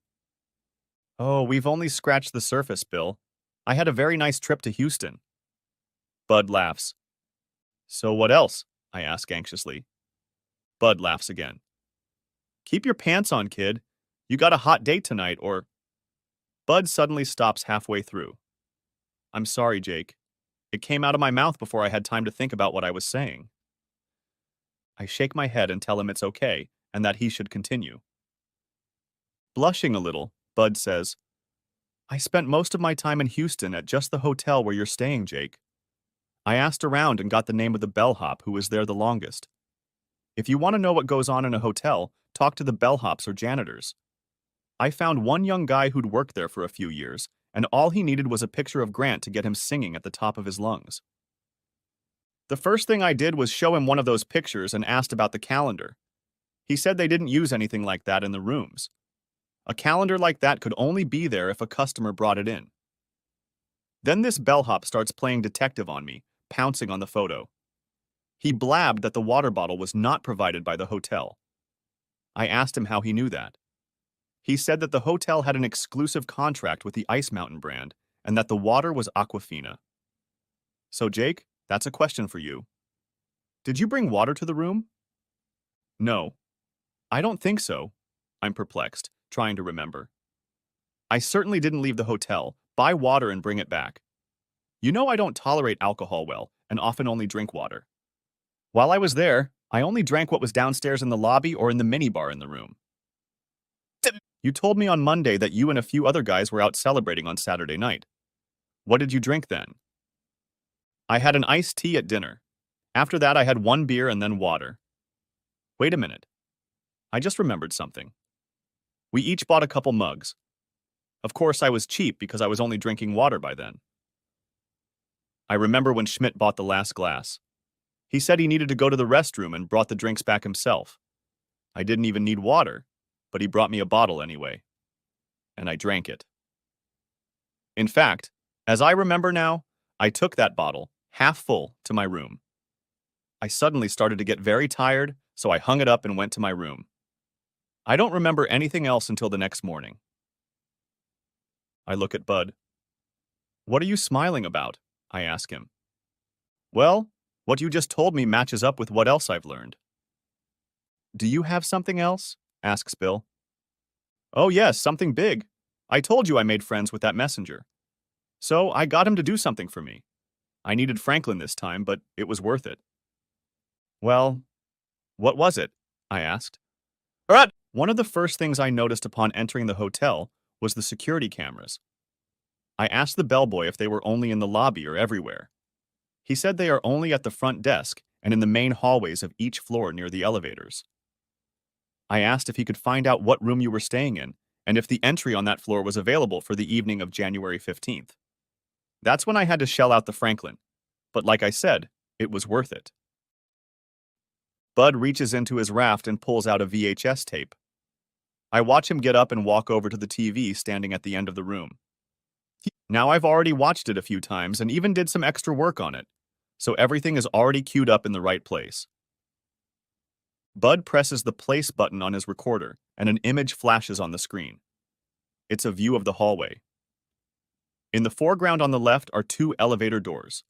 Oh, we've only scratched the surface, Bill. I had a very nice trip to Houston. Bud laughs. So what else? I ask anxiously. Bud laughs again. Keep your pants on, kid. You got a hot date tonight, or... Bud suddenly stops halfway through. I'm sorry, Jake. It came out of my mouth before I had time to think about what I was saying. I shake my head and tell him it's okay and that he should continue. Blushing a little, Bud says, I spent most of my time in Houston at just the hotel where you're staying, Jake. I asked around and got the name of the bellhop who was there the longest. If you want to know what goes on in a hotel, talk to the bellhops or janitors. I found one young guy who'd worked there for a few years, and all he needed was a picture of Grant to get him singing at the top of his lungs. The first thing I did was show him one of those pictures and asked about the calendar. He said they didn't use anything like that in the rooms. A calendar like that could only be there if a customer brought it in. Then this bellhop starts playing detective on me, pouncing on the photo. He blabbed that the water bottle was not provided by the hotel. I asked him how he knew that. He said that the hotel had an exclusive contract with the Ice Mountain brand and that the water was Aquafina. So, Jake, that's a question for you. Did you bring water to the room? No. I don't think so. I'm perplexed, trying to remember. I certainly didn't leave the hotel, buy water and bring it back. You know I don't tolerate alcohol well and often only drink water. While I was there, I only drank what was downstairs in the lobby or in the minibar in the room. You told me on Monday that you and a few other guys were out celebrating on Saturday night. What did you drink then? I had an iced tea at dinner. After that, I had one beer and then water. Wait a minute. I just remembered something. We each bought a couple mugs. Of course, I was cheap because I was only drinking water by then. I remember when Schmidt bought the last glass. He said he needed to go to the restroom and brought the drinks back himself. I didn't even need water, but he brought me a bottle anyway. And I drank it. In fact, as I remember now, I took that bottle, half full, to my room. I suddenly started to get very tired, so I hung it up and went to my room. I don't remember anything else until the next morning. I look at Bud. What are you smiling about? I ask him. Well, what you just told me matches up with what else I've learned. Do you have something else? Asks Bill. Oh yes, something big. I told you I made friends with that messenger. So I got him to do something for me. I needed Franklin this time, but it was worth it. Well, what was it? I asked. One of the first things I noticed upon entering the hotel was the security cameras. I asked the bellboy if they were only in the lobby or everywhere. He said they are only at the front desk and in the main hallways of each floor near the elevators. I asked if he could find out what room you were staying in and if the entry on that floor was available for the evening of January 15th. That's when I had to shell out the Franklin, but like I said, it was worth it. Bud reaches into his raft and pulls out a VHS tape. I watch him get up and walk over to the TV standing at the end of the room. Now I've already watched it a few times and even did some extra work on it, so everything is already queued up in the right place. Bud presses the place button on his recorder and an image flashes on the screen. It's a view of the hallway. In the foreground on the left are two elevator doors.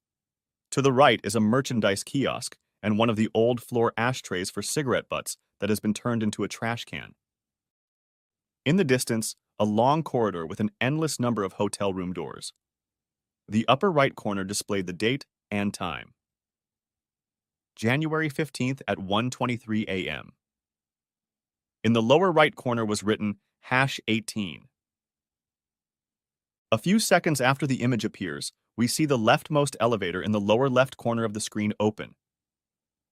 To the right is a merchandise kiosk and one of the old floor ashtrays for cigarette butts that has been turned into a trash can. In the distance, a long corridor with an endless number of hotel room doors. The upper right corner displayed the date and time. January 15th at 1:23 a.m. In the lower right corner was written #18. A few seconds after the image appears, we see the leftmost elevator in the lower left corner of the screen open.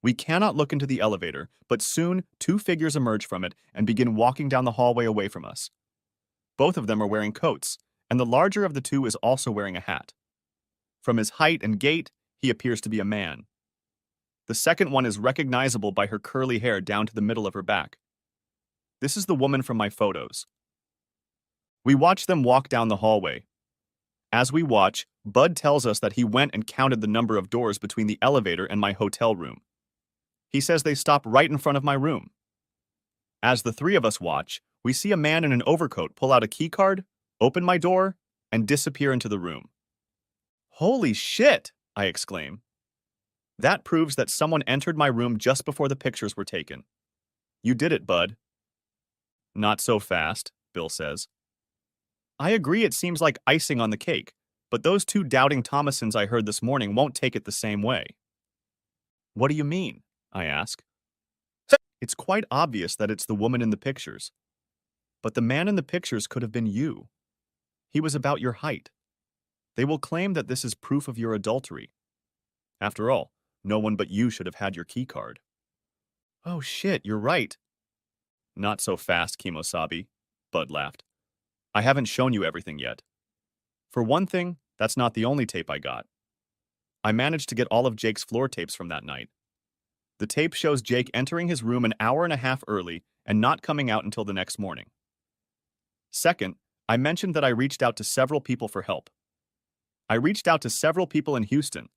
We cannot look into the elevator, but soon two figures emerge from it and begin walking down the hallway away from us. Both of them are wearing coats, and the larger of the two is also wearing a hat. From his height and gait, he appears to be a man. The second one is recognizable by her curly hair down to the middle of her back. This is the woman from my photos. We watch them walk down the hallway. As we watch, Bud tells us that he went and counted the number of doors between the elevator and my hotel room. He says they stop right in front of my room. As the three of us watch, we see a man in an overcoat pull out a keycard, open my door, and disappear into the room. Holy shit, I exclaim. That proves that someone entered my room just before the pictures were taken. You did it, Bud. Not so fast, Bill says. I agree it seems like icing on the cake, But those two doubting Thomasons I heard this morning won't take it the same way. What do you mean? I ask. It's quite obvious that it's the woman in the pictures. But the man in the pictures could have been you. He was about your height. They will claim that this is proof of your adultery. After all, no one but you should have had your key card. Oh shit, you're right. Not so fast, Kimosabi, Bud laughed. I haven't shown you everything yet. For one thing, that's not the only tape I got. I managed to get all of Jake's floor tapes from that night. The tape shows Jake entering his room an hour and a half early and not coming out until the next morning. Second, I mentioned that I reached out to several people for help. I reached out to several people in Houston.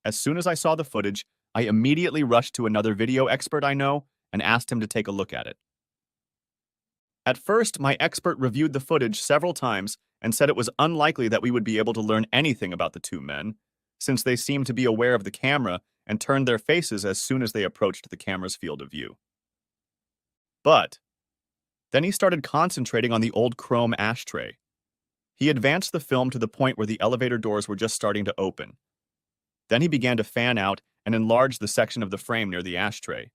As soon as I saw the footage, I immediately rushed to another video expert I know and asked him to take a look at it. At first, my expert reviewed the footage several times and said it was unlikely that we would be able to learn anything about the two men, since they seemed to be aware of the camera and turned their faces as soon as they approached the camera's field of view. But then he started concentrating on the old chrome ashtray. He advanced the film to the point where the elevator doors were just starting to open. Then he began to fan out and enlarge the section of the frame near the ashtray.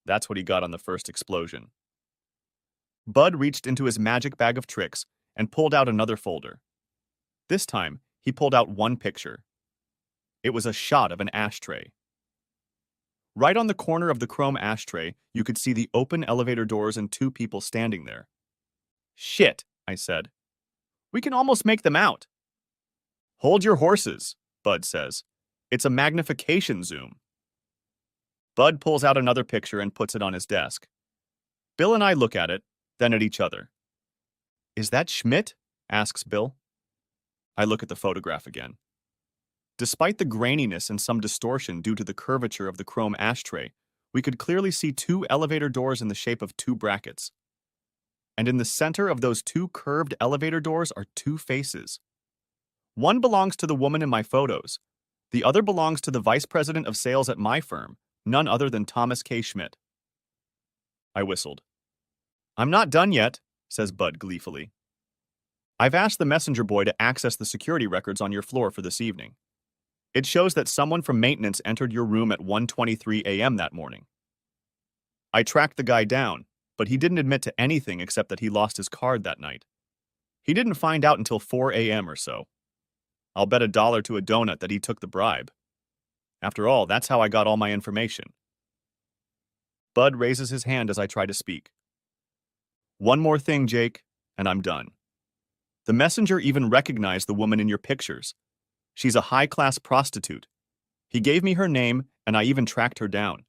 That's what he got on the first explosion. Bud reached into his magic bag of tricks and pulled out another folder. This time, he pulled out one picture. It was a shot of an ashtray. Right on the corner of the chrome ashtray, you could see the open elevator doors and two people standing there. Shit, I said. We can almost make them out. Hold your horses, Bud says. It's a magnification zoom. Bud pulls out another picture and puts it on his desk. Bill and I look at it, then at each other. Is that Schmidt? Asks Bill. I look at the photograph again. Despite the graininess and some distortion due to the curvature of the chrome ashtray, we could clearly see two elevator doors in the shape of two brackets. And in the center of those two curved elevator doors are two faces. One belongs to the woman in my photos. The other belongs to the vice president of sales at my firm, none other than Thomas K. Schmidt. I whistled. I'm not done yet, says Bud gleefully. I've asked the messenger boy to access the security records on your floor for this evening. It shows that someone from maintenance entered your room at 1:23 a.m. that morning. I tracked the guy down, but he didn't admit to anything except that he lost his card that night. He didn't find out until 4 a.m. or so. I'll bet $1 to a donut that he took the bribe. After all, that's how I got all my information. Bud raises his hand as I try to speak. One more thing, Jake, and I'm done. The messenger even recognized the woman in your pictures. She's a high-class prostitute. He gave me her name, and I even tracked her down.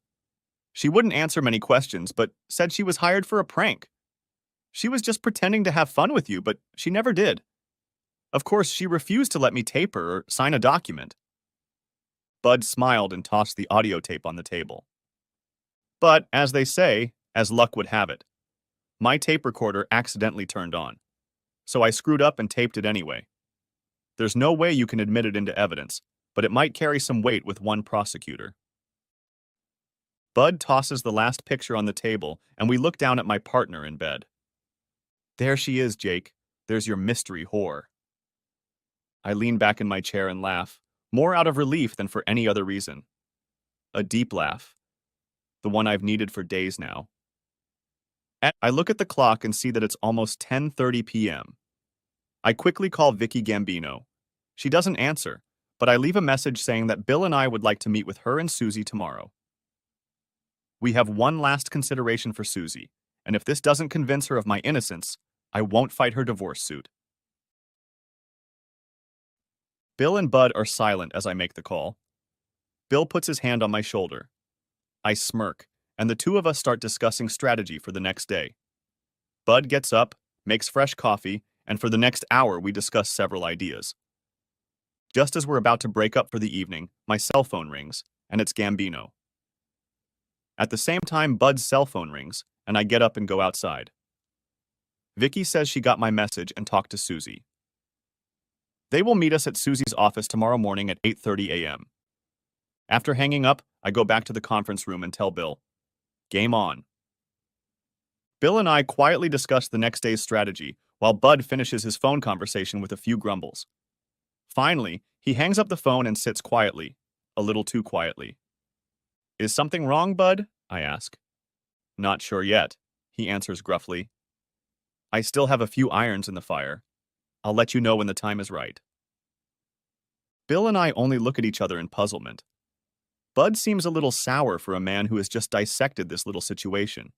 She wouldn't answer many questions, but said she was hired for a prank. She was just pretending to have fun with you, but she never did. Of course, she refused to let me tape her or sign a document. Bud smiled and tossed the audio tape on the table. But, as they say, as luck would have it, my tape recorder accidentally turned on. So I screwed up and taped it anyway. There's no way you can admit it into evidence, but it might carry some weight with one prosecutor. Bud tosses the last picture on the table, and we look down at my partner in bed. There she is, Jake. There's your mystery whore. I lean back in my chair and laugh, more out of relief than for any other reason. A deep laugh. The one I've needed for days now. I look at the clock and see that it's almost 10:30 p.m. I quickly call Vicky Gambino. She doesn't answer, but I leave a message saying that Bill and I would like to meet with her and Susie tomorrow. We have one last consideration for Susie, and if this doesn't convince her of my innocence, I won't fight her divorce suit. Bill and Bud are silent as I make the call. Bill puts his hand on my shoulder. I smirk, and the two of us start discussing strategy for the next day. Bud gets up, makes fresh coffee, and for the next hour we discuss several ideas. Just as we're about to break up for the evening, my cell phone rings, and it's Gambino. At the same time, Bud's cell phone rings, and I get up and go outside. Vicky says she got my message and talked to Susie. They will meet us at Susie's office tomorrow morning at 8:30 a.m. After hanging up, I go back to the conference room and tell Bill, game on. Bill and I quietly discuss the next day's strategy while Bud finishes his phone conversation with a few grumbles. Finally, he hangs up the phone and sits quietly, a little too quietly. Is something wrong, Bud? I ask. Not sure yet, he answers gruffly. I still have a few irons in the fire. I'll let you know when the time is right. Bill and I only look at each other in puzzlement. Bud seems a little sour for a man who has just dissected this little situation.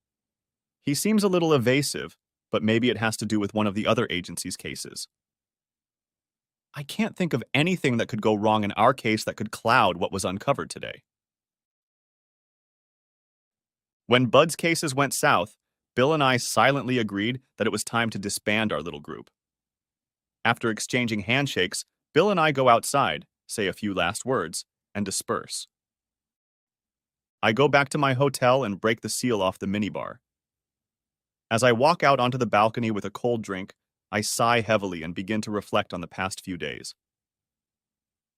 He seems a little evasive, but maybe it has to do with one of the other agency's cases. I can't think of anything that could go wrong in our case that could cloud what was uncovered today. When Bud's cases went south, Bill and I silently agreed that it was time to disband our little group. After exchanging handshakes, Bill and I go outside, say a few last words, and disperse. I go back to my hotel and break the seal off the minibar. As I walk out onto the balcony with a cold drink, I sigh heavily and begin to reflect on the past few days.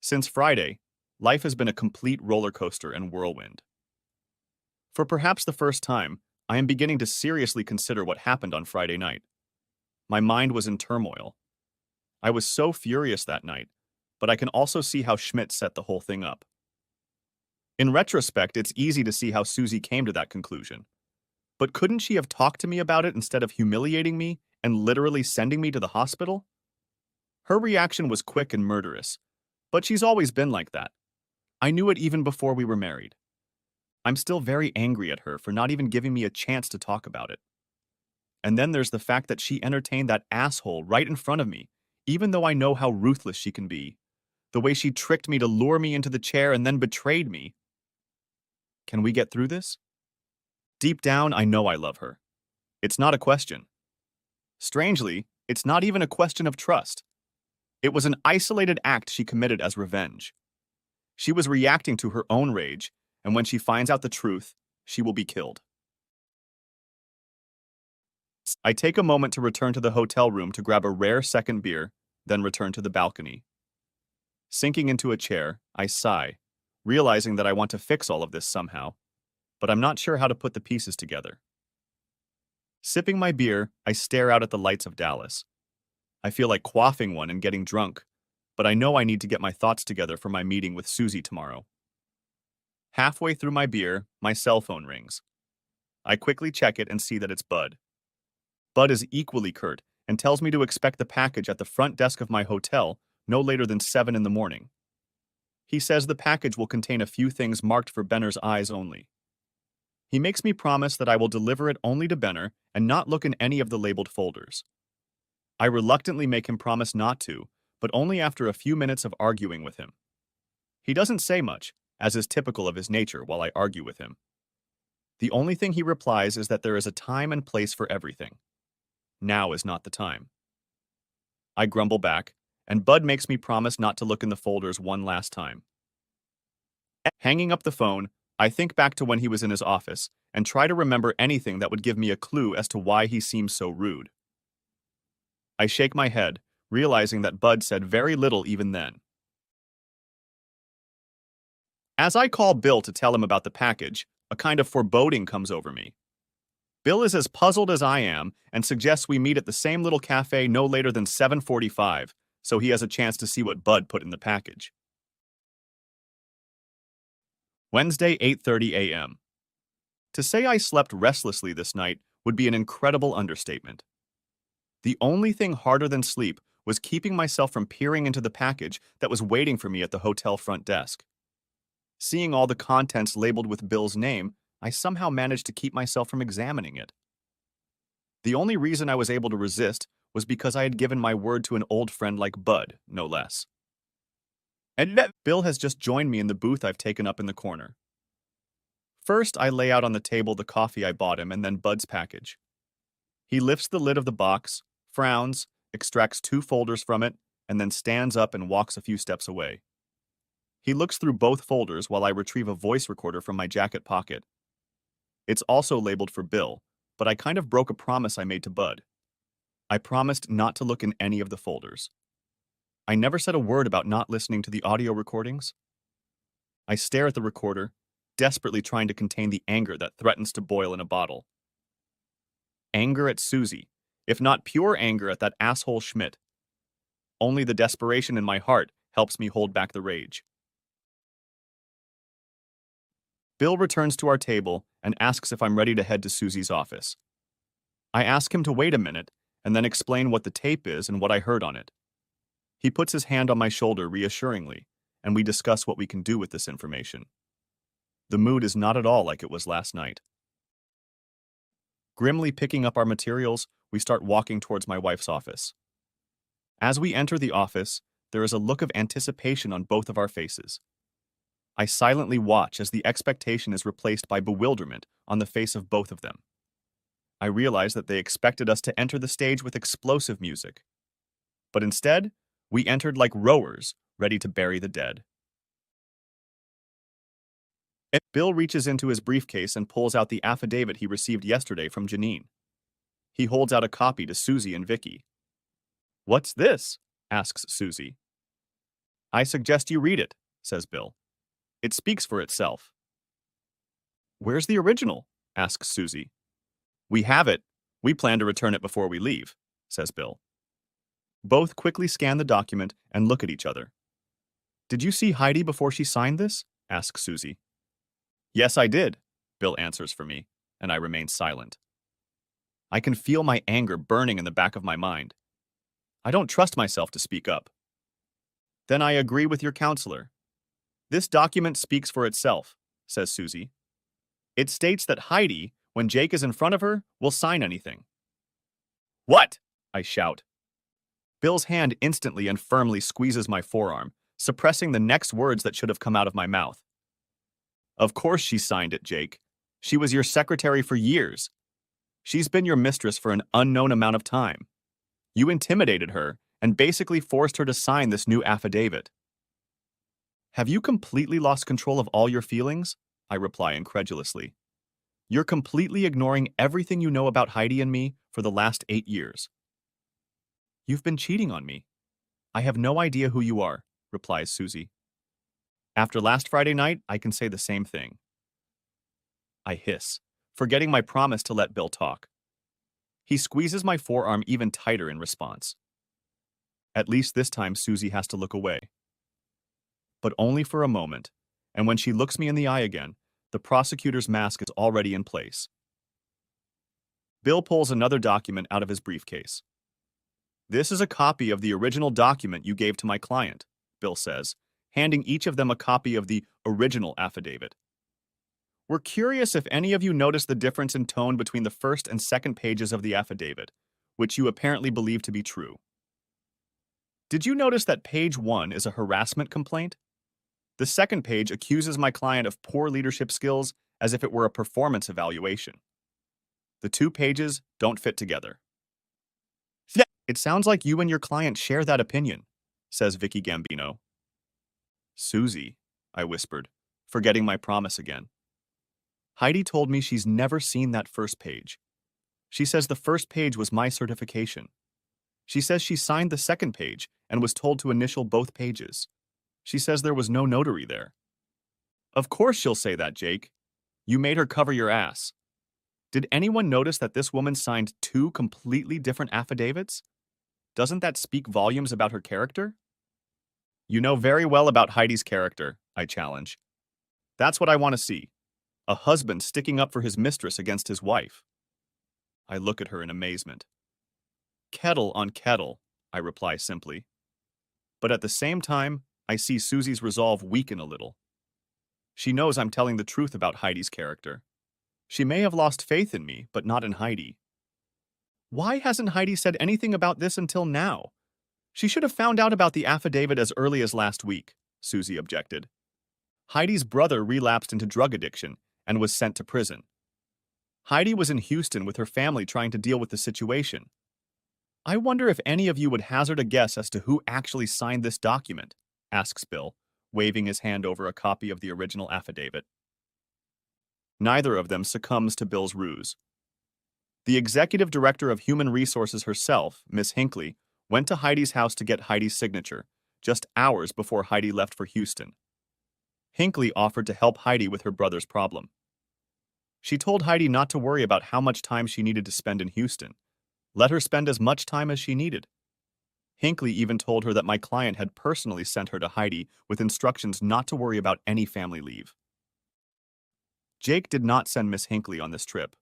Since Friday, life has been a complete roller coaster and whirlwind. For perhaps the first time, I am beginning to seriously consider what happened on Friday night. My mind was in turmoil. I was so furious that night, but I can also see how Schmidt set the whole thing up. In retrospect, it's easy to see how Susie came to that conclusion. But couldn't she have talked to me about it instead of humiliating me and literally sending me to the hospital? Her reaction was quick and murderous, but she's always been like that. I knew it even before we were married. I'm still very angry at her for not even giving me a chance to talk about it. And then there's the fact that she entertained that asshole right in front of me, even though I know how ruthless she can be. The way she tricked me to lure me into the chair and then betrayed me. Can we get through this? Deep down, I know I love her. It's not a question. Strangely, it's not even a question of trust. It was an isolated act she committed as revenge. She was reacting to her own rage, and when she finds out the truth, she will be killed. I take a moment to return to the hotel room to grab a rare second beer, then return to the balcony. Sinking into a chair, I sigh, realizing that I want to fix all of this somehow, but I'm not sure how to put the pieces together. Sipping my beer, I stare out at the lights of Dallas. I feel like quaffing one and getting drunk, but I know I need to get my thoughts together for my meeting with Susie tomorrow. Halfway through my beer, my cell phone rings. I quickly check it and see that it's Bud. Bud is equally curt and tells me to expect the package at the front desk of my hotel no later than 7 in the morning. He says the package will contain a few things marked for Benner's eyes only. He makes me promise that I will deliver it only to Benner and not look in any of the labeled folders. I reluctantly make him promise not to, but only after a few minutes of arguing with him. He doesn't say much, as is typical of his nature while I argue with him. The only thing he replies is that there is a time and place for everything. Now is not the time. I grumble back, and Bud makes me promise not to look in the folders one last time. Hanging up the phone, I think back to when he was in his office and try to remember anything that would give me a clue as to why he seems so rude. I shake my head, realizing that Bud said very little even then. As I call Bill to tell him about the package, a kind of foreboding comes over me. Bill is as puzzled as I am and suggests we meet at the same little cafe no later than 7:45, so he has a chance to see what Bud put in the package. Wednesday, 8:30 a.m. To say I slept restlessly this night would be an incredible understatement. The only thing harder than sleep was keeping myself from peering into the package that was waiting for me at the hotel front desk. Seeing all the contents labeled with Bill's name, I somehow managed to keep myself from examining it. The only reason I was able to resist was because I had given my word to an old friend like Bud, no less. And Bill has just joined me in the booth I've taken up in the corner. First, I lay out on the table the coffee I bought him and then Bud's package. He lifts the lid of the box, frowns, extracts 2 folders from it, and then stands up and walks a few steps away. He looks through both folders while I retrieve a voice recorder from my jacket pocket. It's also labeled for Bill, but I kind of broke a promise I made to Bud. I promised not to look in any of the folders. I never said a word about not listening to the audio recordings. I stare at the recorder, desperately trying to contain the anger that threatens to boil in a bottle. Anger at Susie, if not pure anger at that asshole Schmidt. Only the desperation in my heart helps me hold back the rage. Bill returns to our table and asks if I'm ready to head to Susie's office. I ask him to wait a minute and then explain what the tape is and what I heard on it. He puts his hand on my shoulder reassuringly, and we discuss what we can do with this information. The mood is not at all like it was last night. Grimly picking up our materials, we start walking towards my wife's office. As we enter the office, there is a look of anticipation on both of our faces. I silently watch as the expectation is replaced by bewilderment on the face of both of them. I realize that they expected us to enter the stage with explosive music. But instead, we entered like rowers, ready to bury the dead. Bill reaches into his briefcase and pulls out the affidavit he received yesterday from Janine. He holds out a copy to Susie and Vicky. "What's this?" asks Susie. "I suggest you read it," says Bill. "It speaks for itself." "Where's the original?" asks Susie. "We have it. We plan to return it before we leave," says Bill. Both quickly scan the document and look at each other. "Did you see Heidi before she signed this?" asks Susie. "Yes, I did," Bill answers for me, and I remain silent. I can feel my anger burning in the back of my mind. I don't trust myself to speak up. "Then I agree with your counselor. This document speaks for itself," says Susie. "It states that Heidi, when Jake is in front of her, will sign anything." "What?" I shout. Bill's hand instantly and firmly squeezes my forearm, suppressing the next words that should have come out of my mouth. "Of course she signed it, Jake. She was your secretary for years. She's been your mistress for an unknown amount of time. You intimidated her and basically forced her to sign this new affidavit." "Have you completely lost control of all your feelings?" I reply incredulously. "You're completely ignoring everything you know about Heidi and me for the last 8 years." "You've been cheating on me." "I have no idea who you are," replies Susie. "After last Friday night, I can say the same thing." I hiss, forgetting my promise to let Bill talk. He squeezes my forearm even tighter in response. At least this time Susie has to look away. But only for a moment, and when she looks me in the eye again, the prosecutor's mask is already in place. Bill pulls another document out of his briefcase. "This is a copy of the original document you gave to my client," Bill says, handing each of them a copy of the original affidavit. "We're curious if any of you noticed the difference in tone between the first and second pages of the affidavit, which you apparently believe to be true. Did you notice that page 1 is a harassment complaint? The second page accuses my client of poor leadership skills as if it were a performance evaluation. The two pages don't fit together." "It sounds like you and your client share that opinion," says Vicky Gambino. "Susie," I whispered, forgetting my promise again. "Heidi told me she's never seen that first page. She says the first page was my certification. She says she signed the second page and was told to initial both pages. She says there was no notary there." "Of course she'll say that, Jake. You made her cover your ass. Did anyone notice that this woman signed 2 completely different affidavits? Doesn't that speak volumes about her character?" "You know very well about Heidi's character," I challenge. "That's what I want to see. A husband sticking up for his mistress against his wife." I look at her in amazement. "Kettle on kettle," I reply simply. But at the same time, I see Susie's resolve weaken a little. She knows I'm telling the truth about Heidi's character. She may have lost faith in me, but not in Heidi. "Why hasn't Heidi said anything about this until now? She should have found out about the affidavit as early as last week," Susie objected. "Heidi's brother relapsed into drug addiction and was sent to prison. Heidi was in Houston with her family trying to deal with the situation. I wonder if any of you would hazard a guess as to who actually signed this document," asks Bill, waving his hand over a copy of the original affidavit. Neither of them succumbs to Bill's ruse. The executive director of human resources herself, Miss Hinckley, went to Heidi's house to get Heidi's signature, just hours before Heidi left for Houston. Hinckley offered to help Heidi with her brother's problem. She told Heidi not to worry about how much time she needed to spend in Houston. Let her spend as much time as she needed. Hinckley even told her that my client had personally sent her to Heidi with instructions not to worry about any family leave. Jake did not send Miss Hinckley on this trip.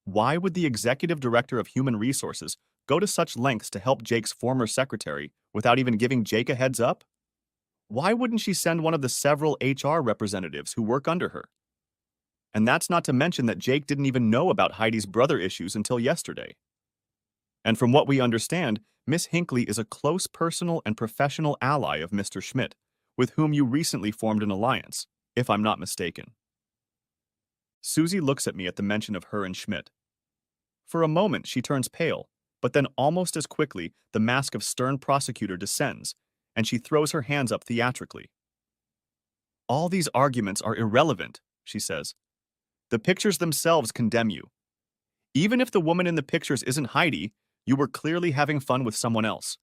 Why would the executive director of human resources go to such lengths to help Jake's former secretary without even giving Jake a heads up? Why wouldn't she send one of the several HR representatives who work under her? And that's not to mention that Jake didn't even know about Heidi's brother issues until yesterday. And from what we understand, Miss Hinckley is a close personal and professional ally of Mr. Schmidt, with whom you recently formed an alliance, if I'm not mistaken. Susie looks at me at the mention of her and Schmidt. For a moment, she turns pale, but then almost as quickly, the mask of stern prosecutor descends, and she throws her hands up theatrically. All these arguments are irrelevant, she says. The pictures themselves condemn you. Even if the woman in the pictures isn't Heidi, you were clearly having fun with someone else.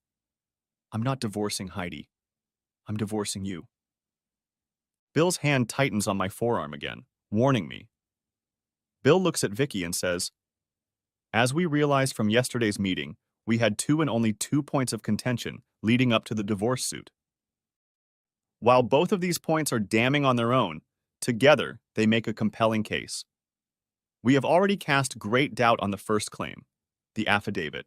I'm not divorcing Heidi. I'm divorcing you. Bill's hand tightens on my forearm again, warning me. Bill looks at Vicky and says, as we realized from yesterday's meeting, we had 2 and only 2 points of contention leading up to the divorce suit. While both of these points are damning on their own, together they make a compelling case. We have already cast great doubt on the first claim, the affidavit.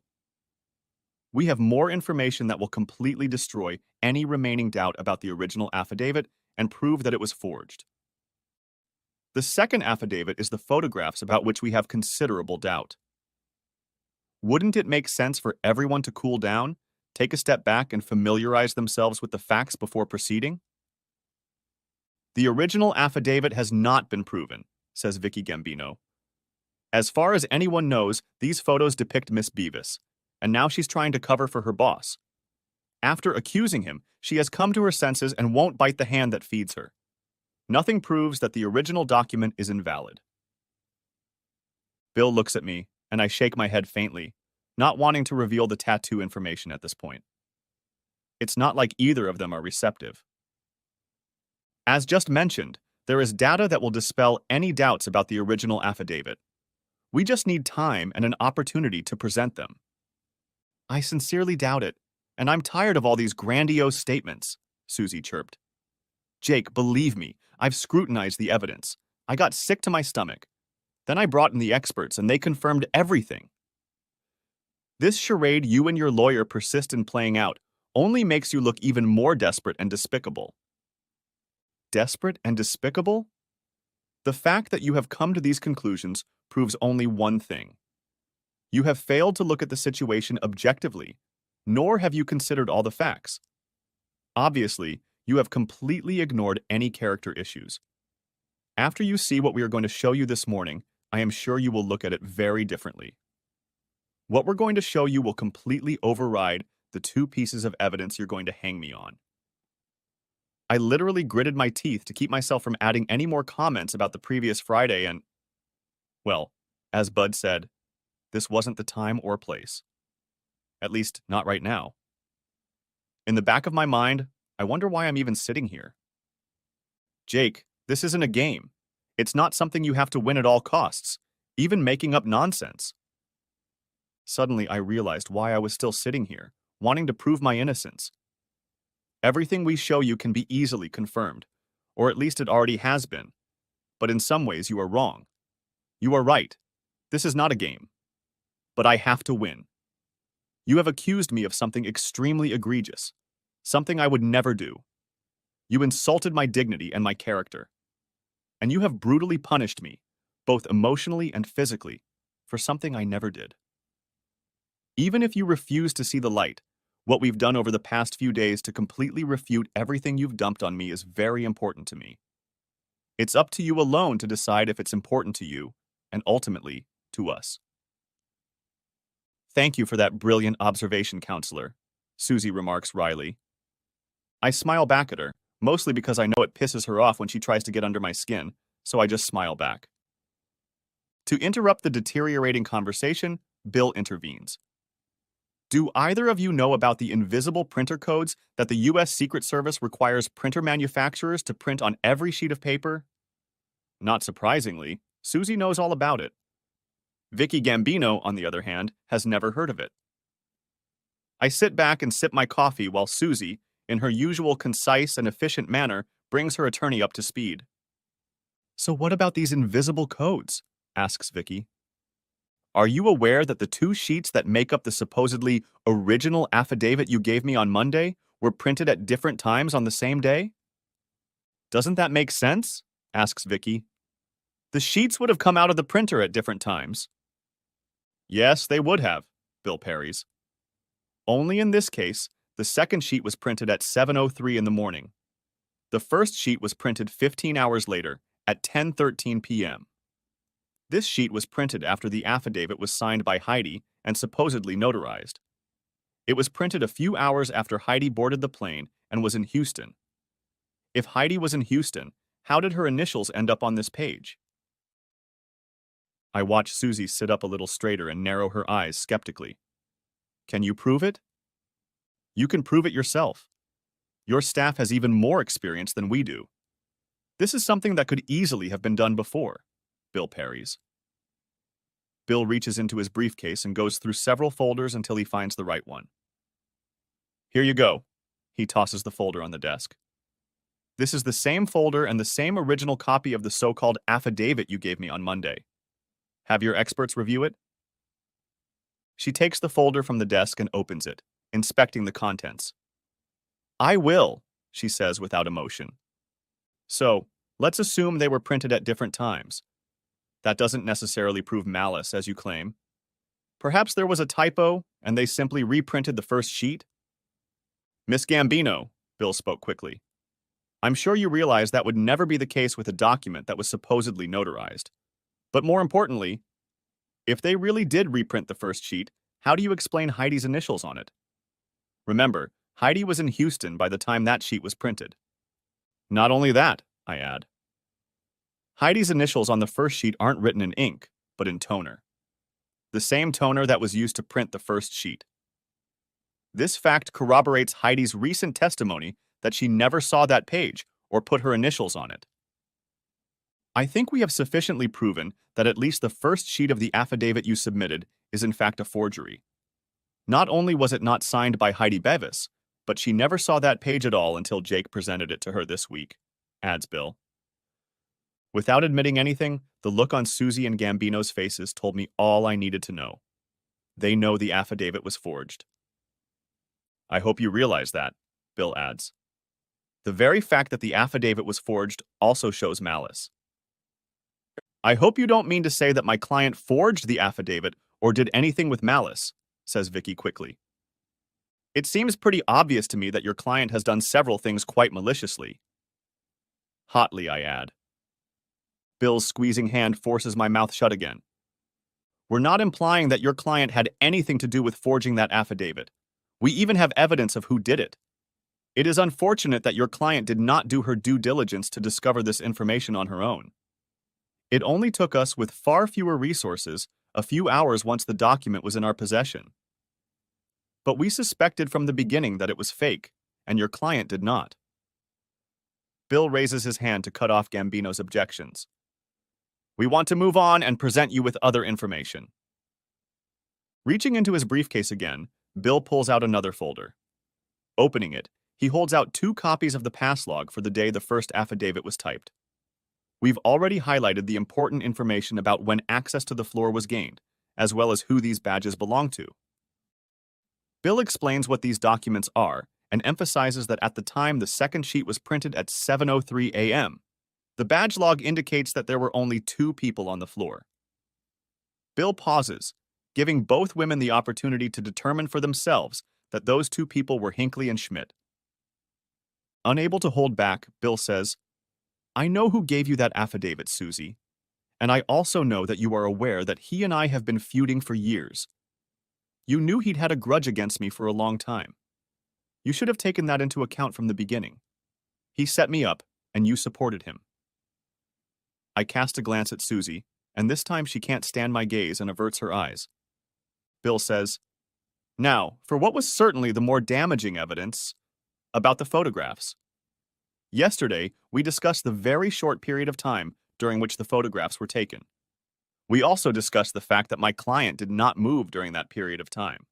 We have more information that will completely destroy any remaining doubt about the original affidavit and prove that it was forged. The second affidavit is the photographs about which we have considerable doubt. Wouldn't it make sense for everyone to cool down, take a step back, and familiarize themselves with the facts before proceeding? The original affidavit has not been proven, says Vicky Gambino. As far as anyone knows, these photos depict Miss Beavis, and now she's trying to cover for her boss. After accusing him, she has come to her senses and won't bite the hand that feeds her. Nothing proves that the original document is invalid. Bill looks at me, and I shake my head faintly, not wanting to reveal the tattoo information at this point. It's not like either of them are receptive. As just mentioned, there is data that will dispel any doubts about the original affidavit. We just need time and an opportunity to present them. I sincerely doubt it, and I'm tired of all these grandiose statements, Susie chirped. Jake, believe me, I've scrutinized the evidence. I got sick to my stomach. Then I brought in the experts, and they confirmed everything. This charade you and your lawyer persist in playing out only makes you look even more desperate and despicable. Desperate and despicable? The fact that you have come to these conclusions proves only one thing. You have failed to look at the situation objectively, nor have you considered all the facts. Obviously, you have completely ignored any character issues. After you see what we are going to show you this morning, I am sure you will look at it very differently. What we're going to show you will completely override the 2 pieces of evidence you're going to hang me on. I literally gritted my teeth to keep myself from adding any more comments about the previous Friday and, well, as Bud said, this wasn't the time or place. At least, not right now. In the back of my mind, I wonder why I'm even sitting here. Jake, this isn't a game. It's not something you have to win at all costs, even making up nonsense. Suddenly, I realized why I was still sitting here, wanting to prove my innocence. Everything we show you can be easily confirmed, or at least it already has been. But in some ways, you are wrong. You are right. This is not a game. But I have to win. You have accused me of something extremely egregious, something I would never do. You insulted my dignity and my character. And you have brutally punished me, both emotionally and physically, for something I never did. Even if you refuse to see the light, what we've done over the past few days to completely refute everything you've dumped on me is very important to me. It's up to you alone to decide if it's important to you, and ultimately, to us. Thank you for that brilliant observation, counselor, Susie remarks wryly. I smile back at her, mostly because I know it pisses her off when she tries to get under my skin, so I just smile back. To interrupt the deteriorating conversation, Bill intervenes. Do either of you know about the invisible printer codes that the U.S. Secret Service requires printer manufacturers to print on every sheet of paper? Not surprisingly, Susie knows all about it. Vicky Gambino, on the other hand, has never heard of it. I sit back and sip my coffee while Susie, in her usual concise and efficient manner, brings her attorney up to speed. So what about these invisible codes? Asks Vicky. Are you aware that the two sheets that make up the supposedly original affidavit you gave me on Monday were printed at different times on the same day? Doesn't that make sense? Asks Vicky. The sheets would have come out of the printer at different times. Yes, they would have, Bill parries. Only in this case, the second sheet was printed at 7:03 in the morning. The first sheet was printed 15 hours later, at 10:13 p.m. This sheet was printed after the affidavit was signed by Heidi and supposedly notarized. It was printed a few hours after Heidi boarded the plane and was in Houston. If Heidi was in Houston, how did her initials end up on this page? I watch Susie sit up a little straighter and narrow her eyes skeptically. Can you prove it? You can prove it yourself. Your staff has even more experience than we do. This is something that could easily have been done before, Bill parries. Bill reaches into his briefcase and goes through several folders until he finds the right one. Here you go. He tosses the folder on the desk. This is the same folder and the same original copy of the so-called affidavit you gave me on Monday. Have your experts review it? She takes the folder from the desk and opens it, inspecting the contents. I will, she says without emotion. So, let's assume they were printed at different times. That doesn't necessarily prove malice, as you claim. Perhaps there was a typo, and they simply reprinted the first sheet? Miss Gambino, Bill spoke quickly. I'm sure you realize that would never be the case with a document that was supposedly notarized. But more importantly, if they really did reprint the first sheet, how do you explain Heidi's initials on it? Remember, Heidi was in Houston by the time that sheet was printed. Not only that, I add. Heidi's initials on the first sheet aren't written in ink, but in toner. The same toner that was used to print the first sheet. This fact corroborates Heidi's recent testimony that she never saw that page or put her initials on it. I think we have sufficiently proven that at least the first sheet of the affidavit you submitted is in fact a forgery. Not only was it not signed by Heidi Bevis, but she never saw that page at all until Jake presented it to her this week, adds Bill. Without admitting anything, the look on Susie and Gambino's faces told me all I needed to know. They know the affidavit was forged. I hope you realize that, Bill adds. The very fact that the affidavit was forged also shows malice. I hope you don't mean to say that my client forged the affidavit or did anything with malice, says Vicky quickly. It seems pretty obvious to me that your client has done several things quite maliciously. Hotly, I add. Bill's squeezing hand forces my mouth shut again. We're not implying that your client had anything to do with forging that affidavit. We even have evidence of who did it. It is unfortunate that your client did not do her due diligence to discover this information on her own. It only took us, with far fewer resources, a few hours once the document was in our possession. But we suspected from the beginning that it was fake, and your client did not. Bill raises his hand to cut off Gambino's objections. We want to move on and present you with other information. Reaching into his briefcase again, Bill pulls out another folder. Opening it, he holds out 2 copies of the pass log for the day the first affidavit was typed. We've already highlighted the important information about when access to the floor was gained, as well as who these badges belong to. Bill explains what these documents are and emphasizes that at the time the second sheet was printed at 7:03 a.m., the badge log indicates that there were only 2 people on the floor. Bill pauses, giving both women the opportunity to determine for themselves that those 2 people were Hinckley and Schmidt. Unable to hold back, Bill says, I know who gave you that affidavit, Susie, and I also know that you are aware that he and I have been feuding for years. You knew he'd had a grudge against me for a long time. You should have taken that into account from the beginning. He set me up, and you supported him. I cast a glance at Susie, and this time she can't stand my gaze and averts her eyes. Bill says, Now, for what was certainly the more damaging evidence about the photographs. Yesterday, we discussed the very short period of time during which the photographs were taken. We also discussed the fact that my client did not move during that period of time.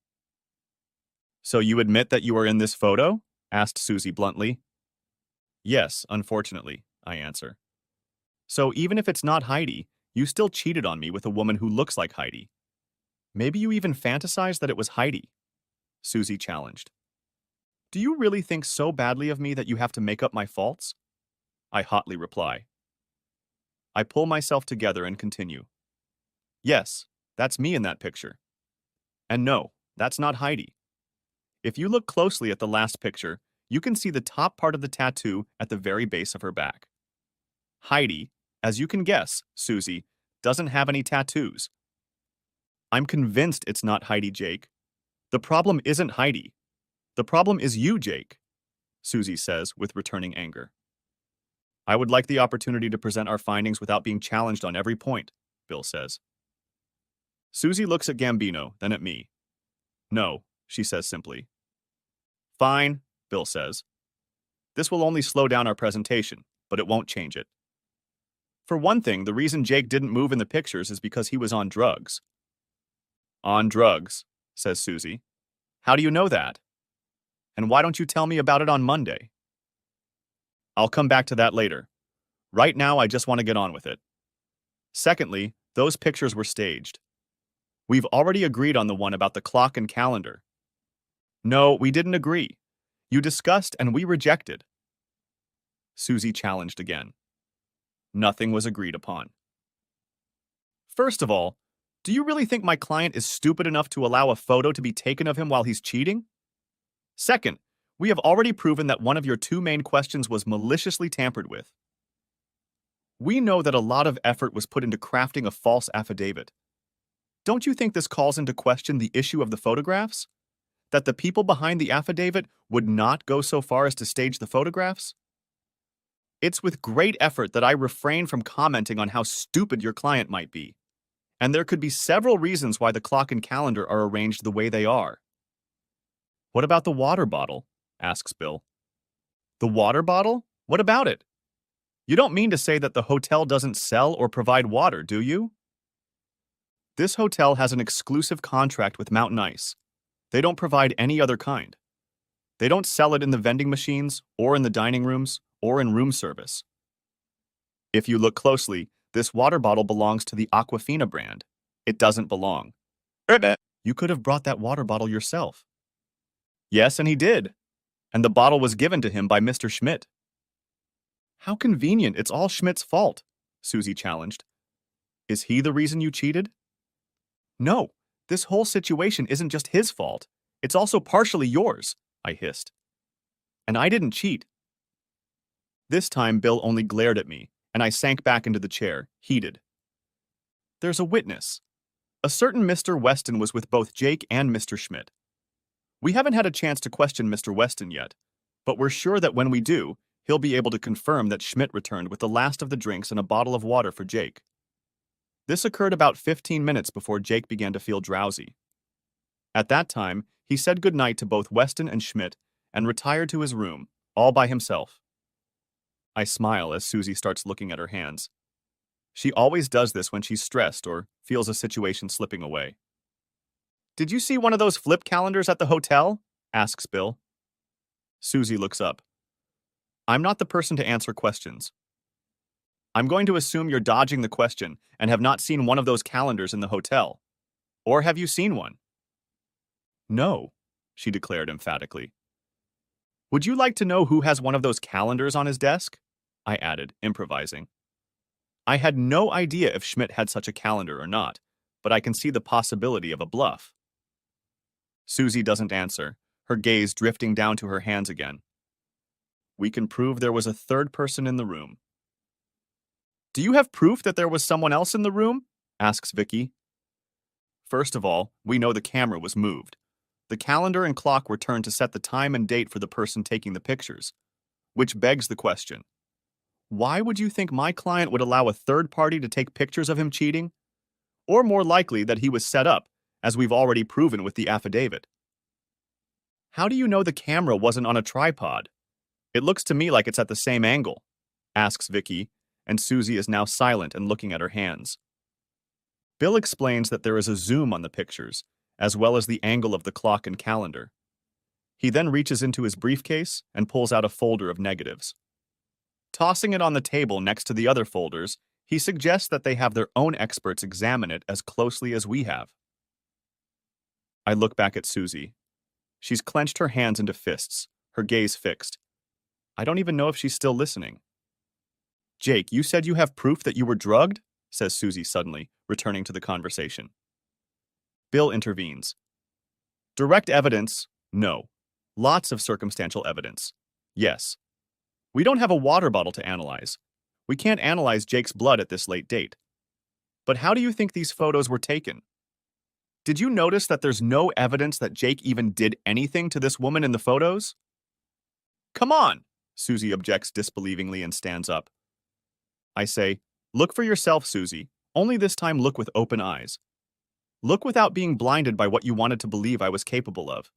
So you admit that you are in this photo? Asked Susie bluntly. Yes, unfortunately, I answer. So even if it's not Heidi, you still cheated on me with a woman who looks like Heidi. Maybe you even fantasized that it was Heidi, Susie challenged. Do you really think so badly of me that you have to make up my faults? I hotly reply. I pull myself together and continue. Yes, that's me in that picture. And no, that's not Heidi. If you look closely at the last picture, you can see the top part of the tattoo at the very base of her back. Heidi, as you can guess, Susie, doesn't have any tattoos. I'm convinced it's not Heidi, Jake. The problem isn't Heidi. The problem is you, Jake, Susie says with returning anger. I would like the opportunity to present our findings without being challenged on every point, Bill says. Susie looks at Gambino, then at me. No, she says simply. Fine, Bill says. This will only slow down our presentation, but it won't change it. For one thing, the reason Jake didn't move in the pictures is because he was on drugs. On drugs, says Susie. How do you know that? And why don't you tell me about it on Monday? I'll come back to that later. Right now, I just want to get on with it. Secondly, those pictures were staged. We've already agreed on the one about the clock and calendar. No, we didn't agree. You discussed and we rejected. Susie challenged again. Nothing was agreed upon. First of all, do you really think my client is stupid enough to allow a photo to be taken of him while he's cheating? Second, we have already proven that one of your two main questions was maliciously tampered with. We know that a lot of effort was put into crafting a false affidavit. Don't you think this calls into question the issue of the photographs? That the people behind the affidavit would not go so far as to stage the photographs? It's with great effort that I refrain from commenting on how stupid your client might be. And there could be several reasons why the clock and calendar are arranged the way they are. What about the water bottle? Asks Bill. The water bottle? What about it? You don't mean to say that the hotel doesn't sell or provide water, do you? This hotel has an exclusive contract with Mountain Ice. They don't provide any other kind. They don't sell it in the vending machines, or in the dining rooms, or in room service. If you look closely, this water bottle belongs to the Aquafina brand. It doesn't belong. You could have brought that water bottle yourself. Yes, and he did. And the bottle was given to him by Mr. Schmidt. How convenient, it's all Schmidt's fault, Susie challenged. Is he the reason you cheated? No, this whole situation isn't just his fault. It's also partially yours, I hissed. And I didn't cheat. This time, Bill only glared at me, and I sank back into the chair, heated. There's a witness. A certain Mr. Weston was with both Jake and Mr. Schmidt. We haven't had a chance to question Mr. Weston yet, but we're sure that when we do, he'll be able to confirm that Schmidt returned with the last of the drinks and a bottle of water for Jake. This occurred about 15 minutes before Jake began to feel drowsy. At that time, he said goodnight to both Weston and Schmidt and retired to his room, all by himself. I smile as Susie starts looking at her hands. She always does this when she's stressed or feels a situation slipping away. Did you see one of those flip calendars at the hotel? Asks Bill. Susie looks up. I'm not the person to answer questions. I'm going to assume you're dodging the question and have not seen one of those calendars in the hotel. Or have you seen one? No, she declared emphatically. Would you like to know who has one of those calendars on his desk? I added, improvising. I had no idea if Schmidt had such a calendar or not, but I can see the possibility of a bluff. Susie doesn't answer, her gaze drifting down to her hands again. We can prove there was a third person in the room. Do you have proof that there was someone else in the room? Asks Vicky. First of all, we know the camera was moved. The calendar and clock were turned to set the time and date for the person taking the pictures. Which begs the question. Why would you think my client would allow a third party to take pictures of him cheating? Or more likely that he was set up, as we've already proven with the affidavit. How do you know the camera wasn't on a tripod? It looks to me like it's at the same angle, asks Vicky, and Susie is now silent and looking at her hands. Bill explains that there is a zoom on the pictures, as well as the angle of the clock and calendar. He then reaches into his briefcase and pulls out a folder of negatives. Tossing it on the table next to the other folders, he suggests that they have their own experts examine it as closely as we have. I look back at Susie. She's clenched her hands into fists, her gaze fixed. I don't even know if she's still listening. Jake, you said you have proof that you were drugged? Says Susie suddenly, returning to the conversation. Bill intervenes. Direct evidence? No. Lots of circumstantial evidence. Yes. We don't have a water bottle to analyze. We can't analyze Jake's blood at this late date. But how do you think these photos were taken? Did you notice that there's no evidence that Jake even did anything to this woman in the photos? Come on, Susie objects disbelievingly and stands up. I say, look for yourself, Susie. Only this time look with open eyes. Look without being blinded by what you wanted to believe I was capable of.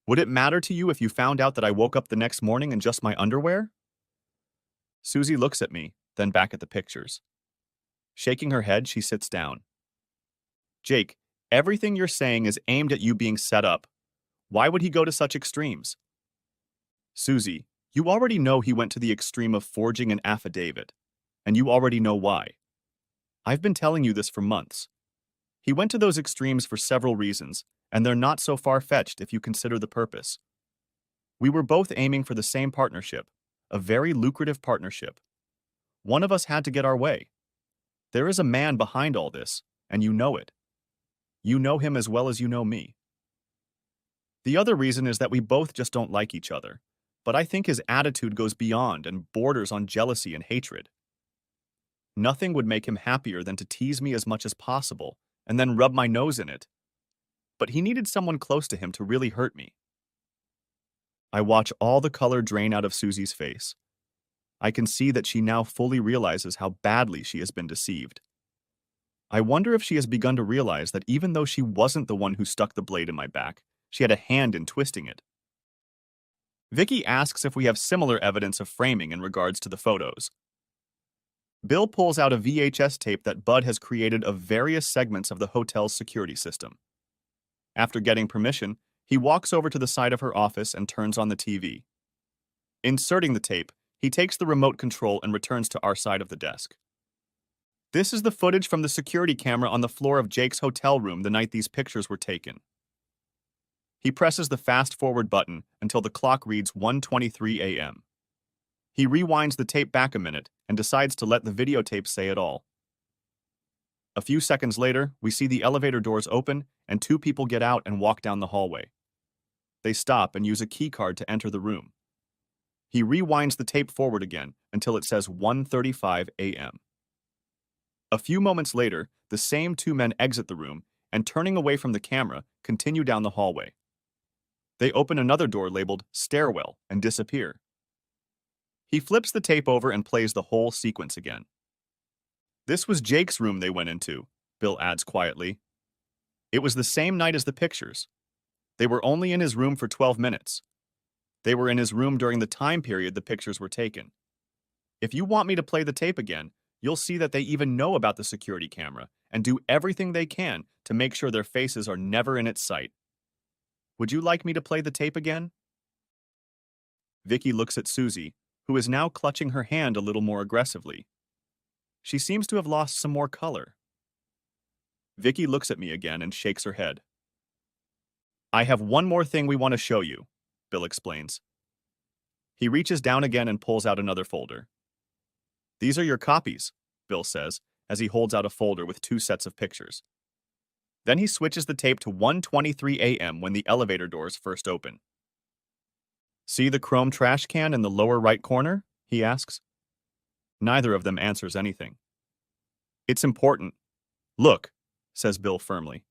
Would it matter to you if you found out that I woke up the next morning in just my underwear? Susie looks at me, then back at the pictures. Shaking her head, she sits down. Jake, everything you're saying is aimed at you being set up. Why would he go to such extremes? Susie, you already know he went to the extreme of forging an affidavit, and you already know why. I've been telling you this for months. He went to those extremes for several reasons, and they're not so far-fetched if you consider the purpose. We were both aiming for the same partnership, a very lucrative partnership. One of us had to get our way. There is a man behind all this, and you know it. You know him as well as you know me. The other reason is that we both just don't like each other, but I think his attitude goes beyond and borders on jealousy and hatred. Nothing would make him happier than to tease me as much as possible and then rub my nose in it. But he needed someone close to him to really hurt me. I watch all the color drain out of Susie's face. I can see that she now fully realizes how badly she has been deceived. I wonder if she has begun to realize that even though she wasn't the one who stuck the blade in my back, she had a hand in twisting it. Vicky asks if we have similar evidence of framing in regards to the photos. Bill pulls out a VHS tape that Bud has created of various segments of the hotel's security system. After getting permission, he walks over to the side of her office and turns on the TV. Inserting the tape, he takes the remote control and returns to our side of the desk. This is the footage from the security camera on the floor of Jake's hotel room the night these pictures were taken. He presses the fast-forward button until the clock reads 1:23 a.m. He rewinds the tape back a minute and decides to let the videotape say it all. A few seconds later, we see the elevator doors open and two people get out and walk down the hallway. They stop and use a key card to enter the room. He rewinds the tape forward again until it says 1:35 a.m. A few moments later, the same two men exit the room and, turning away from the camera, continue down the hallway. They open another door labeled stairwell and disappear. He flips the tape over and plays the whole sequence again. This was Jake's room they went into, Bill adds quietly. It was the same night as the pictures. They were only in his room for 12 minutes. They were in his room during the time period the pictures were taken. If you want me to play the tape again, you'll see that they even know about the security camera and do everything they can to make sure their faces are never in its sight. Would you like me to play the tape again? Vicky looks at Susie, who is now clutching her hand a little more aggressively. She seems to have lost some more color. Vicky looks at me again and shakes her head. I have one more thing we want to show you, Bill explains. He reaches down again and pulls out another folder. These are your copies, Bill says, as he holds out a folder with two sets of pictures. Then he switches the tape to 1:23 a.m. when the elevator doors first open. See the chrome trash can in the lower right corner? He asks. Neither of them answers anything. It's important. Look, says Bill firmly.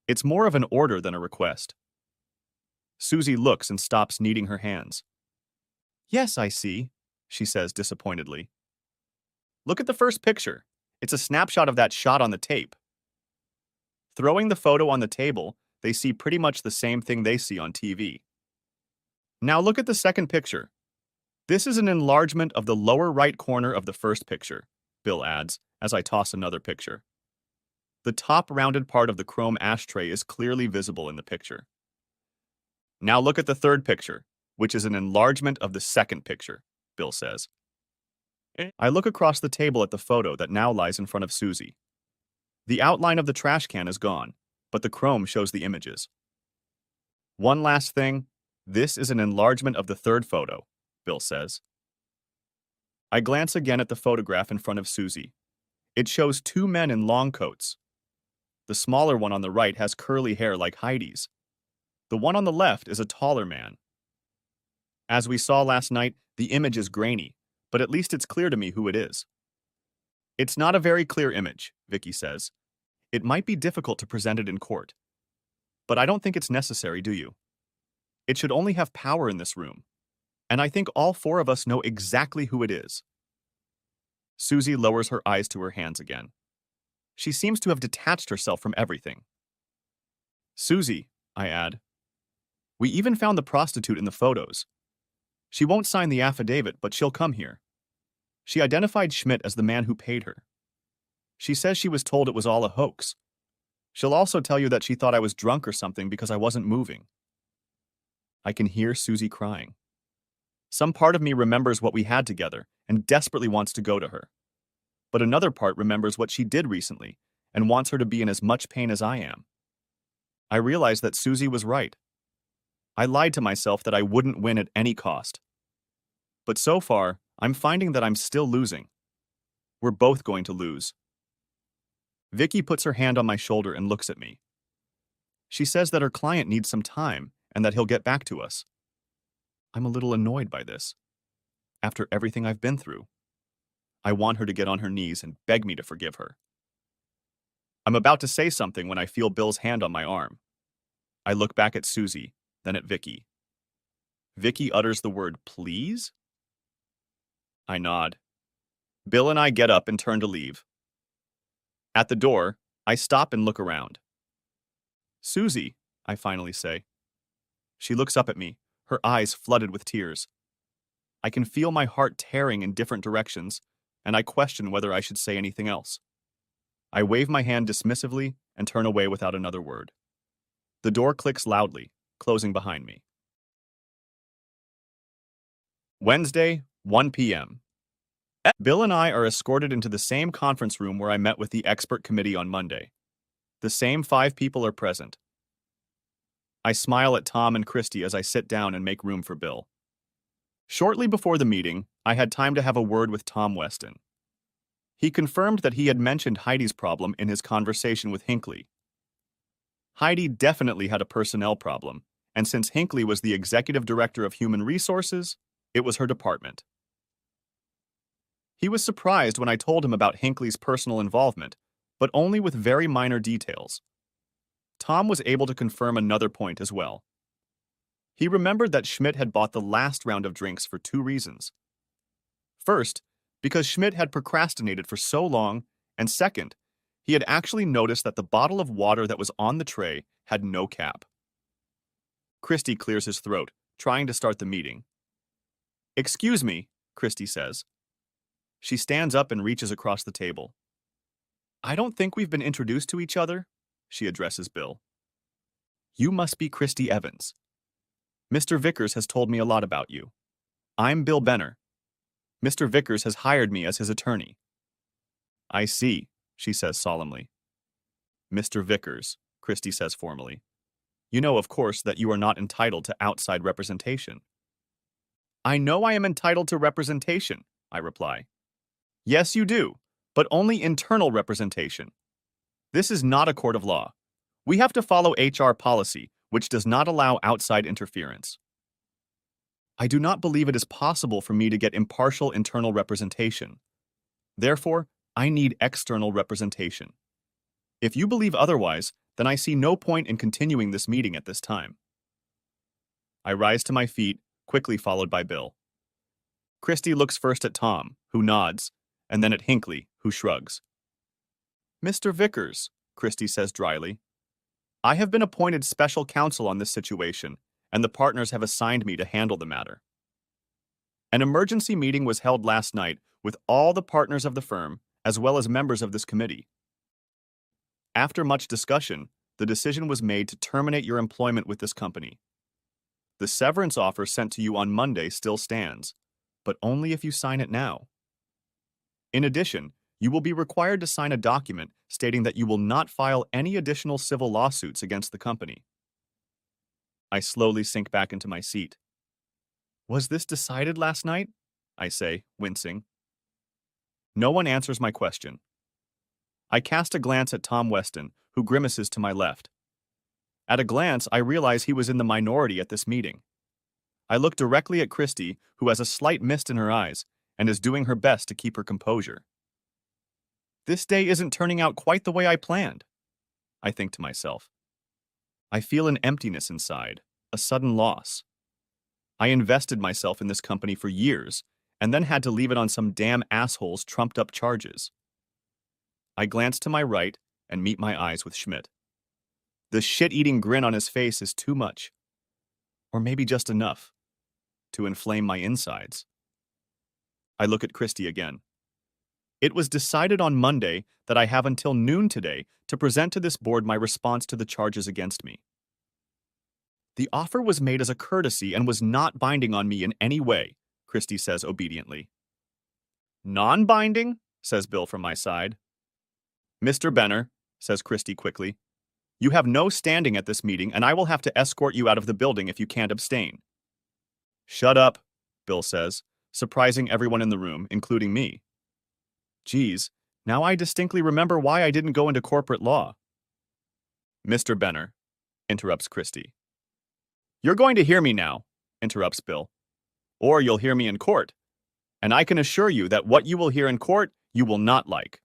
It's more of an order than a request. Susie looks and stops kneading her hands. Yes, I see, she says disappointedly. Look at the first picture. It's a snapshot of that shot on the tape. Throwing the photo on the table, they see pretty much the same thing they see on TV. Now look at the second picture. This is an enlargement of the lower right corner of the first picture, Bill adds, as I toss another picture. The top rounded part of the chrome ashtray is clearly visible in the picture. Now look at the third picture, which is an enlargement of the second picture, Bill says. I look across the table at the photo that now lies in front of Susie. The outline of the trash can is gone, but the chrome shows the images. One last thing, this is an enlargement of the third photo, Bill says. I glance again at the photograph in front of Susie. It shows two men in long coats. The smaller one on the right has curly hair like Heidi's. The one on the left is a taller man. As we saw last night, the image is grainy, but at least it's clear to me who it is. It's not a very clear image, Vicky says. It might be difficult to present it in court. But I don't think it's necessary, do you? It should only have power in this room. And I think all four of us know exactly who it is. Susie lowers her eyes to her hands again. She seems to have detached herself from everything. Susie, I add. We even found the prostitute in the photos. She won't sign the affidavit, but she'll come here. She identified Schmidt as the man who paid her. She says she was told it was all a hoax. She'll also tell you that she thought I was drunk or something because I wasn't moving. I can hear Susie crying. Some part of me remembers what we had together and desperately wants to go to her. But another part remembers what she did recently and wants her to be in as much pain as I am. I realize that Susie was right. I lied to myself that I wouldn't win at any cost. But so far, I'm finding that I'm still losing. We're both going to lose. Vicky puts her hand on my shoulder and looks at me. She says that her client needs some time and that he'll get back to us. I'm a little annoyed by this. After everything I've been through, I want her to get on her knees and beg me to forgive her. I'm about to say something when I feel Bill's hand on my arm. I look back at Susie, then at Vicky. Vicky utters the word, please? I nod. Bill and I get up and turn to leave. At the door, I stop and look around. Susie, I finally say. She looks up at me, her eyes flooded with tears. I can feel my heart tearing in different directions, and I question whether I should say anything else. I wave my hand dismissively and turn away without another word. The door clicks loudly, closing behind me. Wednesday, 1 p.m. Bill and I are escorted into the same conference room where I met with the expert committee on Monday. The same 5 people are present. I smile at Tom and Christy as I sit down and make room for Bill. Shortly before the meeting, I had time to have a word with Tom Weston. He confirmed that he had mentioned Heidi's problem in his conversation with Hinckley. Heidi definitely had a personnel problem, and since Hinckley was the executive director of human resources, it was her department. He was surprised when I told him about Hinckley's personal involvement, but only with very minor details. Tom was able to confirm another point as well. He remembered that Schmidt had bought the last round of drinks for 2 reasons. First, because Schmidt had procrastinated for so long, and second, he had actually noticed that the bottle of water that was on the tray had no cap. Christy clears his throat, trying to start the meeting. "Excuse me," Christy says. She stands up and reaches across the table. "I don't think we've been introduced to each other," she addresses Bill. "You must be Christy Evans. Mr. Vickers has told me a lot about you. I'm Bill Benner. Mr. Vickers has hired me as his attorney." "I see," she says solemnly. "Mr. Vickers," Christy says formally. "You know, of course, that you are not entitled to outside representation." "I know I am entitled to representation," I reply. "Yes, you do, but only internal representation. This is not a court of law. We have to follow HR policy, which does not allow outside interference. I do not believe it is possible for me to get impartial internal representation. Therefore, I need external representation. If you believe otherwise, then I see no point in continuing this meeting at this time." I rise to my feet, quickly followed by Bill. Christy looks first at Tom, who nods, and then at Hinckley, who shrugs. "Mr. Vickers," Christy says dryly, "I have been appointed special counsel on this situation, and the partners have assigned me to handle the matter." An emergency meeting was held last night with all the partners of the firm, as well as members of this committee. After much discussion, the decision was made to terminate your employment with this company. The severance offer sent to you on Monday still stands, but only if you sign it now. In addition, you will be required to sign a document stating that you will not file any additional civil lawsuits against the company. I slowly sink back into my seat. Was this decided last night? I say, wincing. No one answers my question. I cast a glance at Tom Weston, who grimaces to my left. At a glance, I realize he was in the minority at this meeting. I look directly at Christy, who has a slight mist in her eyes and is doing her best to keep her composure. This day isn't turning out quite the way I planned, I think to myself. I feel an emptiness inside, a sudden loss. I invested myself in this company for years and then had to leave it on some damn asshole's trumped-up charges. I glance to my right and meet my eyes with Schmidt. The shit-eating grin on his face is too much, or maybe just enough, to inflame my insides. I look at Christy again. It was decided on Monday that I have until noon today to present to this board my response to the charges against me. The offer was made as a courtesy and was not binding on me in any way, Christy says obediently. Non-binding? Says Bill from my side. Mr. Benner, says Christy quickly, you have no standing at this meeting and I will have to escort you out of the building if you can't abstain. Shut up, Bill says, surprising everyone in the room, including me. Geez, now I distinctly remember why I didn't go into corporate law. Mr. Benner, interrupts Christy. You're going to hear me now, interrupts Bill, or you'll hear me in court, and I can assure you that what you will hear in court you will not like.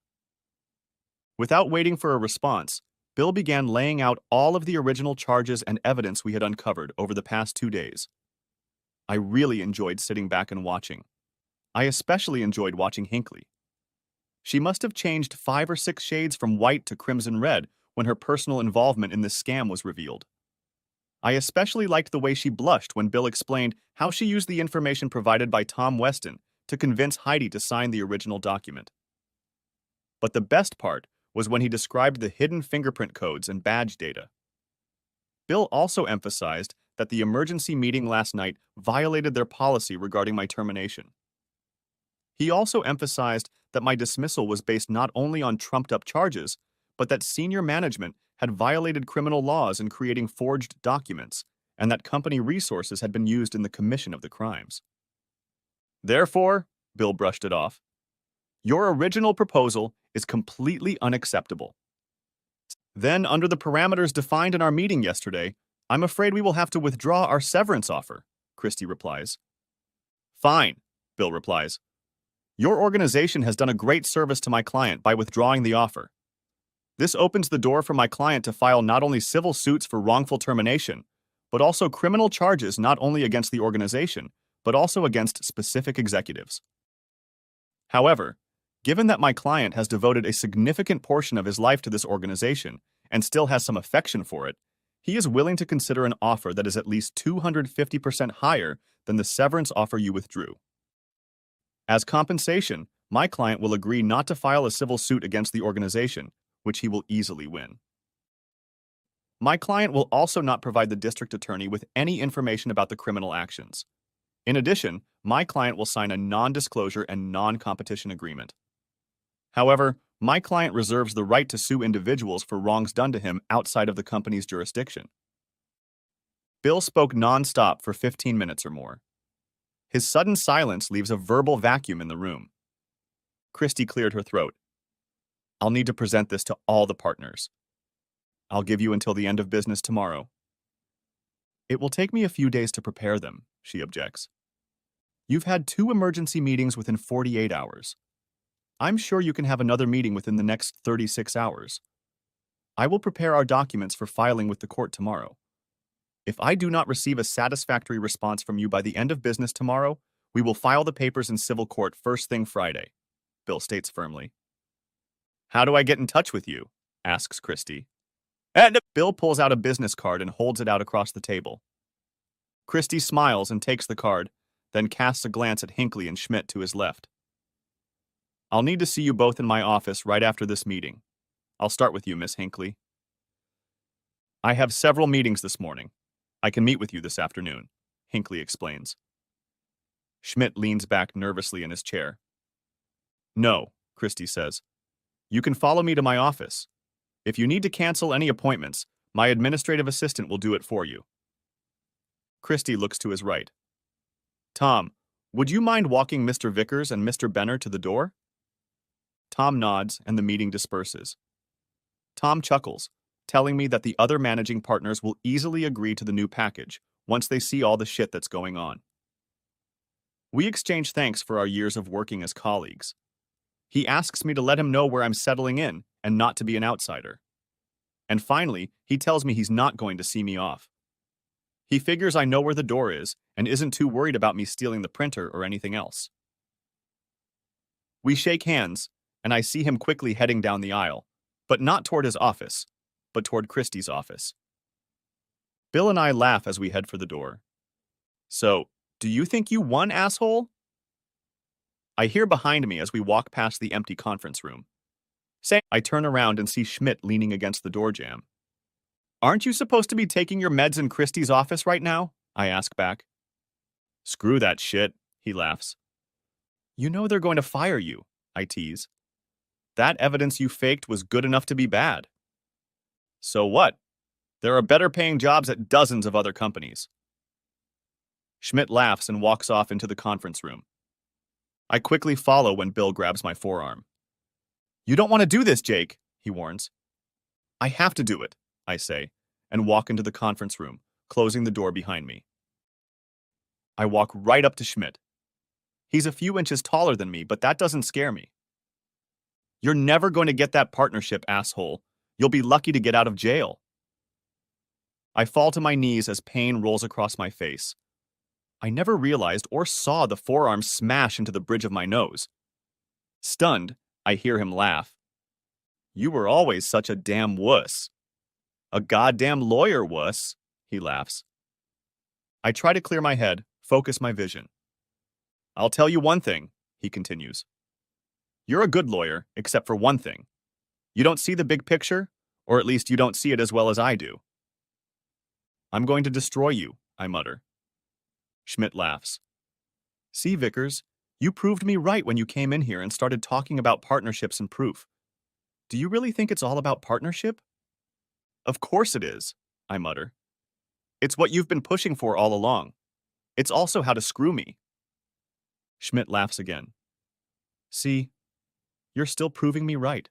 Without waiting for a response, Bill began laying out all of the original charges and evidence we had uncovered over the past 2 days. I really enjoyed sitting back and watching. I especially enjoyed watching Hinckley. She must have changed 5 or 6 shades from white to crimson red when her personal involvement in this scam was revealed. I especially liked the way she blushed when Bill explained how she used the information provided by Tom Weston to convince Heidi to sign the original document. But the best part was when he described the hidden fingerprint codes and badge data. Bill also emphasized that the emergency meeting last night violated their policy regarding my termination. He also emphasized that my dismissal was based not only on trumped-up charges, but that senior management had violated criminal laws in creating forged documents, and that company resources had been used in the commission of the crimes. Therefore, Bill brushed it off, your original proposal is completely unacceptable. Then, under the parameters defined in our meeting yesterday, I'm afraid we will have to withdraw our severance offer, Christy replies. Fine, Bill replies. Your organization has done a great service to my client by withdrawing the offer. This opens the door for my client to file not only civil suits for wrongful termination, but also criminal charges not only against the organization, but also against specific executives. However, given that my client has devoted a significant portion of his life to this organization and still has some affection for it, he is willing to consider an offer that is at least 250% higher than the severance offer you withdrew. As compensation, my client will agree not to file a civil suit against the organization, which he will easily win. My client will also not provide the district attorney with any information about the criminal actions. In addition, my client will sign a non-disclosure and non-competition agreement. However, my client reserves the right to sue individuals for wrongs done to him outside of the company's jurisdiction. Bill spoke non-stop for 15 minutes or more. His sudden silence leaves a verbal vacuum in the room. Christy cleared her throat. I'll need to present this to all the partners. I'll give you until the end of business tomorrow. It will take me a few days to prepare them, she objects. You've had 2 emergency meetings within 48 hours. I'm sure you can have another meeting within the next 36 hours. I will prepare our documents for filing with the court tomorrow. If I do not receive a satisfactory response from you by the end of business tomorrow, we will file the papers in civil court first thing Friday, Bill states firmly. How do I get in touch with you? Asks Christy. And Bill pulls out a business card and holds it out across the table. Christy smiles and takes the card, then casts a glance at Hinckley and Schmidt to his left. I'll need to see you both in my office right after this meeting. I'll start with you, Miss Hinckley. I have several meetings this morning. I can meet with you this afternoon. Hinckley explains. Schmidt leans back nervously in his chair. No, Christie says. You can follow me to my office. If you need to cancel any appointments, my administrative assistant will do it for you. Christie looks to his right. Tom, would you mind walking Mr. Vickers and Mr. Benner to the door? Tom nods and the meeting disperses. Tom chuckles, telling me that the other managing partners will easily agree to the new package once they see all the shit that's going on. We exchange thanks for our years of working as colleagues. He asks me to let him know where I'm settling in and not to be an outsider. And finally, he tells me he's not going to see me off. He figures I know where the door is and isn't too worried about me stealing the printer or anything else. We shake hands, and I see him quickly heading down the aisle, but not toward his office, but toward Christie's office. Bill and I laugh as we head for the door. So, do you think you won, asshole? I hear behind me as we walk past the empty conference room. I turn around and see Schmidt leaning against the door jamb. Aren't you supposed to be taking your meds in Christie's office right now? I ask back. Screw that shit, he laughs. You know they're going to fire you, I tease. That evidence you faked was good enough to be bad. So what? There are better paying jobs at dozens of other companies. Schmidt laughs and walks off into the conference room. I quickly follow when Bill grabs my forearm. You don't want to do this, Jake, he warns. I have to do it, I say, and walk into the conference room, closing the door behind me. I walk right up to Schmidt. He's a few inches taller than me, but that doesn't scare me. You're never going to get that partnership, asshole. You'll be lucky to get out of jail. I fall to my knees as pain rolls across my face. I never realized or saw the forearm smash into the bridge of my nose. Stunned, I hear him laugh. You were always such a damn wuss. A goddamn lawyer wuss, he laughs. I try to clear my head, focus my vision. I'll tell you one thing, he continues. You're a good lawyer, except for one thing. You don't see the big picture, or at least you don't see it as well as I do. I'm going to destroy you, I mutter. Schmidt laughs. See, Vickers, you proved me right when you came in here and started talking about partnerships and proof. Do you really think it's all about partnership? Of course it is, I mutter. It's what you've been pushing for all along. It's also how to screw me. Schmidt laughs again. See, you're still proving me right.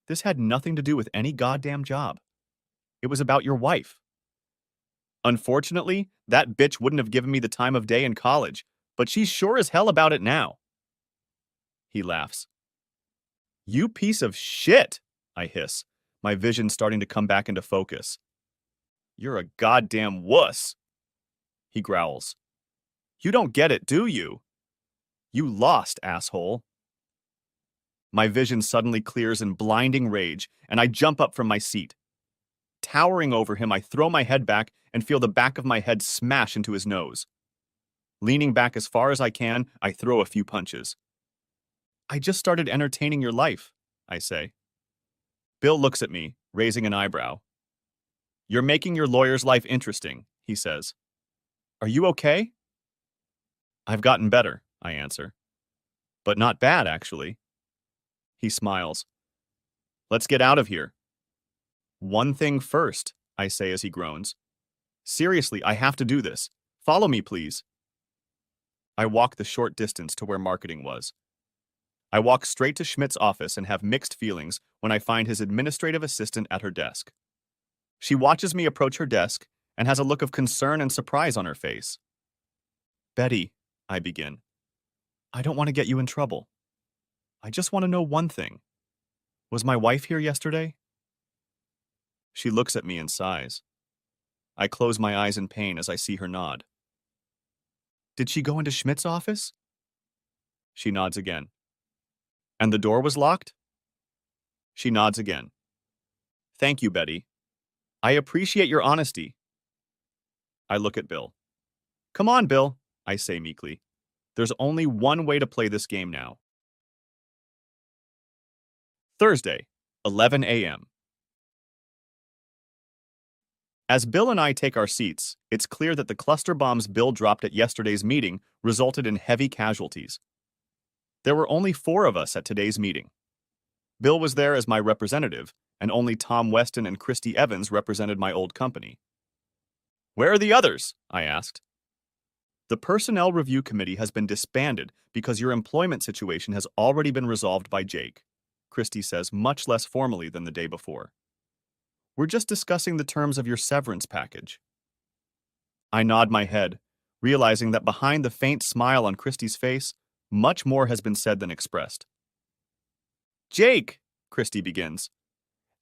This had nothing to do with any goddamn job. It was about your wife. Unfortunately, that bitch wouldn't have given me the time of day in college, but she's sure as hell about it now. He laughs. You piece of shit, I hiss, my vision starting to come back into focus. You're a goddamn wuss. He growls. You don't get it, do you? You lost, asshole. My vision suddenly clears in blinding rage, and I jump up from my seat. Towering over him, I throw my head back and feel the back of my head smash into his nose. Leaning back as far as I can, I throw a few punches. I just started entertaining your life, I say. Bill looks at me, raising an eyebrow. You're making your lawyer's life interesting, he says. Are you okay? I've gotten better, I answer. But not bad, actually. He smiles. Let's get out of here. One thing first, I say as he groans. Seriously, I have to do this. Follow me, please. I walk the short distance to where marketing was. I walk straight to Schmidt's office and have mixed feelings when I find his administrative assistant at her desk. She watches me approach her desk and has a look of concern and surprise on her face. Betty, I begin. I don't want to get you in trouble. I just want to know one thing. Was my wife here yesterday? She looks at me and sighs. I close my eyes in pain as I see her nod. Did she go into Schmidt's office? She nods again. And the door was locked? She nods again. Thank you, Betty. I appreciate your honesty. I look at Bill. Come on, Bill, I say meekly. There's only one way to play this game now. Thursday, 11 a.m. As Bill and I take our seats, it's clear that the cluster bombs Bill dropped at yesterday's meeting resulted in heavy casualties. There were only 4 of us at today's meeting. Bill was there as my representative, and only Tom Weston and Christy Evans represented my old company. Where are the others? I asked. The Personnel Review Committee has been disbanded because your employment situation has already been resolved by Jake, Christy says much less formally than the day before. We're just discussing the terms of your severance package. I nod my head, realizing that behind the faint smile on Christy's face, much more has been said than expressed. Jake, Christy begins.